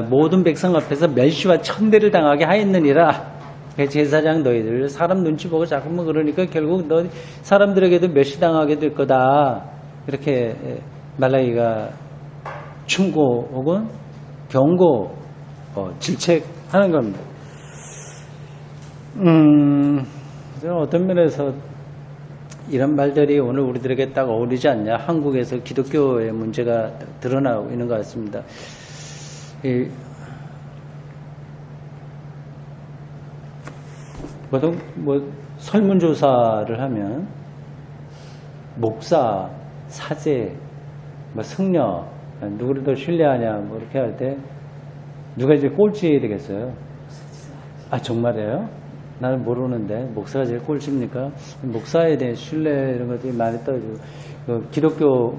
모든 백성 앞에서 멸시와 천대를 당하게 하였느니라. 제사장 너희들 사람 눈치 보고 자꾸만 그러니까 결국 너 사람들에게도 멸시당하게 될 거다. 이렇게 말라기가 충고 혹은 경고, 질책하는 겁니다. 어떤 면에서 이런 말들이 오늘 우리들에게 딱 어울리지 않냐. 한국에서 기독교의 문제가 드러나고 있는 것 같습니다. 보통 설문조사를 하면 목사, 사제, 승려 누구를 더 신뢰하냐 이렇게 할 때 누가 이제 꼴찌 되겠어요? 정말이에요? 나는 모르는데 목사가 제일 꼴찌입니까? 목사에 대한 신뢰 이런 것들이 많이 떨어지고 기독교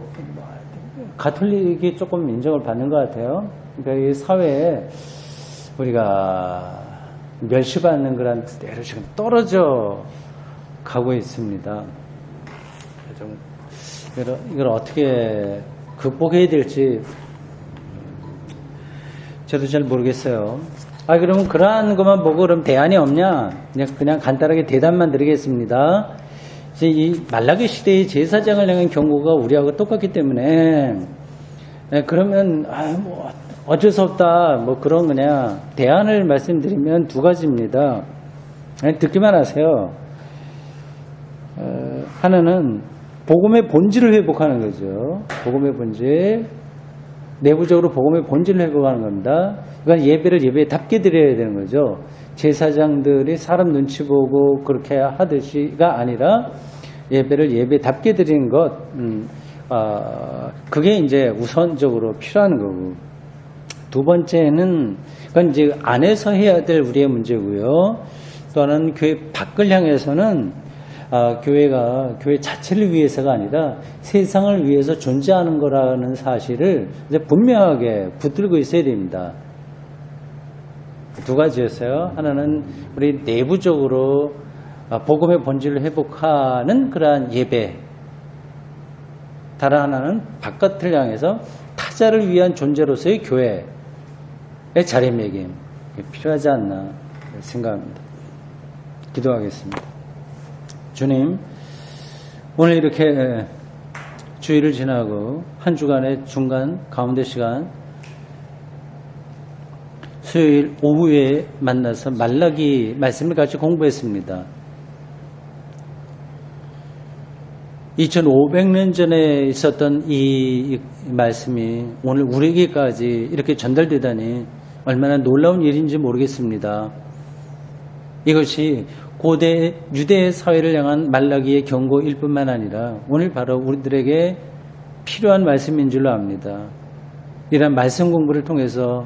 가톨릭이 조금 인정을 받는 것 같아요. 그러니까 이 사회에 우리가 멸시받는 그런 때로 지금 떨어져 가고 있습니다. 이걸 어떻게 극복해야 될지 저도 잘 모르겠어요. 그러면 그러한 것만 보고 그럼 대안이 없냐? 그냥 간단하게 대답만 드리겠습니다. 이제 이 말라기 시대의 제사장을 향한 경고가 우리하고 똑같기 때문에 그러면 어쩔 수 없다 그런 그냥 대안을 말씀드리면 두 가지입니다. 듣기만 하세요. 하나는 복음의 본질을 회복하는 거죠. 복음의 본질. 내부적으로 복음의 본질을 회복하는 겁니다. 그러니까 예배를 예배답게 드려야 되는 거죠. 제사장들이 사람 눈치 보고 그렇게 하듯이가 아니라 예배를 예배답게 드리는 것, 그게 이제 우선적으로 필요한 거고. 두 번째는 그건 이제 안에서 해야 될 우리의 문제고요. 또 하나는 교회 밖을 향해서는 교회가 교회 자체를 위해서가 아니라 세상을 위해서 존재하는 거라는 사실을 이제 분명하게 붙들고 있어야 됩니다. 두 가지였어요. 하나는 우리 내부적으로 복음의 본질을 회복하는 그러한 예배. 다른 하나는 바깥을 향해서 타자를 위한 존재로서의 교회의 자리매김. 필요하지 않나 생각합니다. 기도하겠습니다. 주님, 오늘 이렇게 주일을 지나고 한 주간의 중간 가운데 시간 수요일 오후에 만나서 말라기 말씀을 같이 공부했습니다. 2500년 전에 있었던 이 말씀이 오늘 우리에게까지 이렇게 전달되다니 얼마나 놀라운 일인지 모르겠습니다. 이것이 고대 유대 사회를 향한 말라기의 경고일 뿐만 아니라 오늘 바로 우리들에게 필요한 말씀인 줄로 압니다. 이런 말씀 공부를 통해서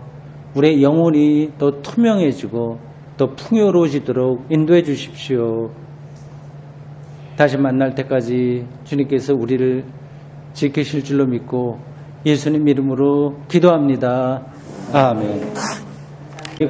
우리의 영혼이 더 투명해지고 더 풍요로워지도록 인도해 주십시오. 다시 만날 때까지 주님께서 우리를 지키실 줄로 믿고 예수님 이름으로 기도합니다. 아멘.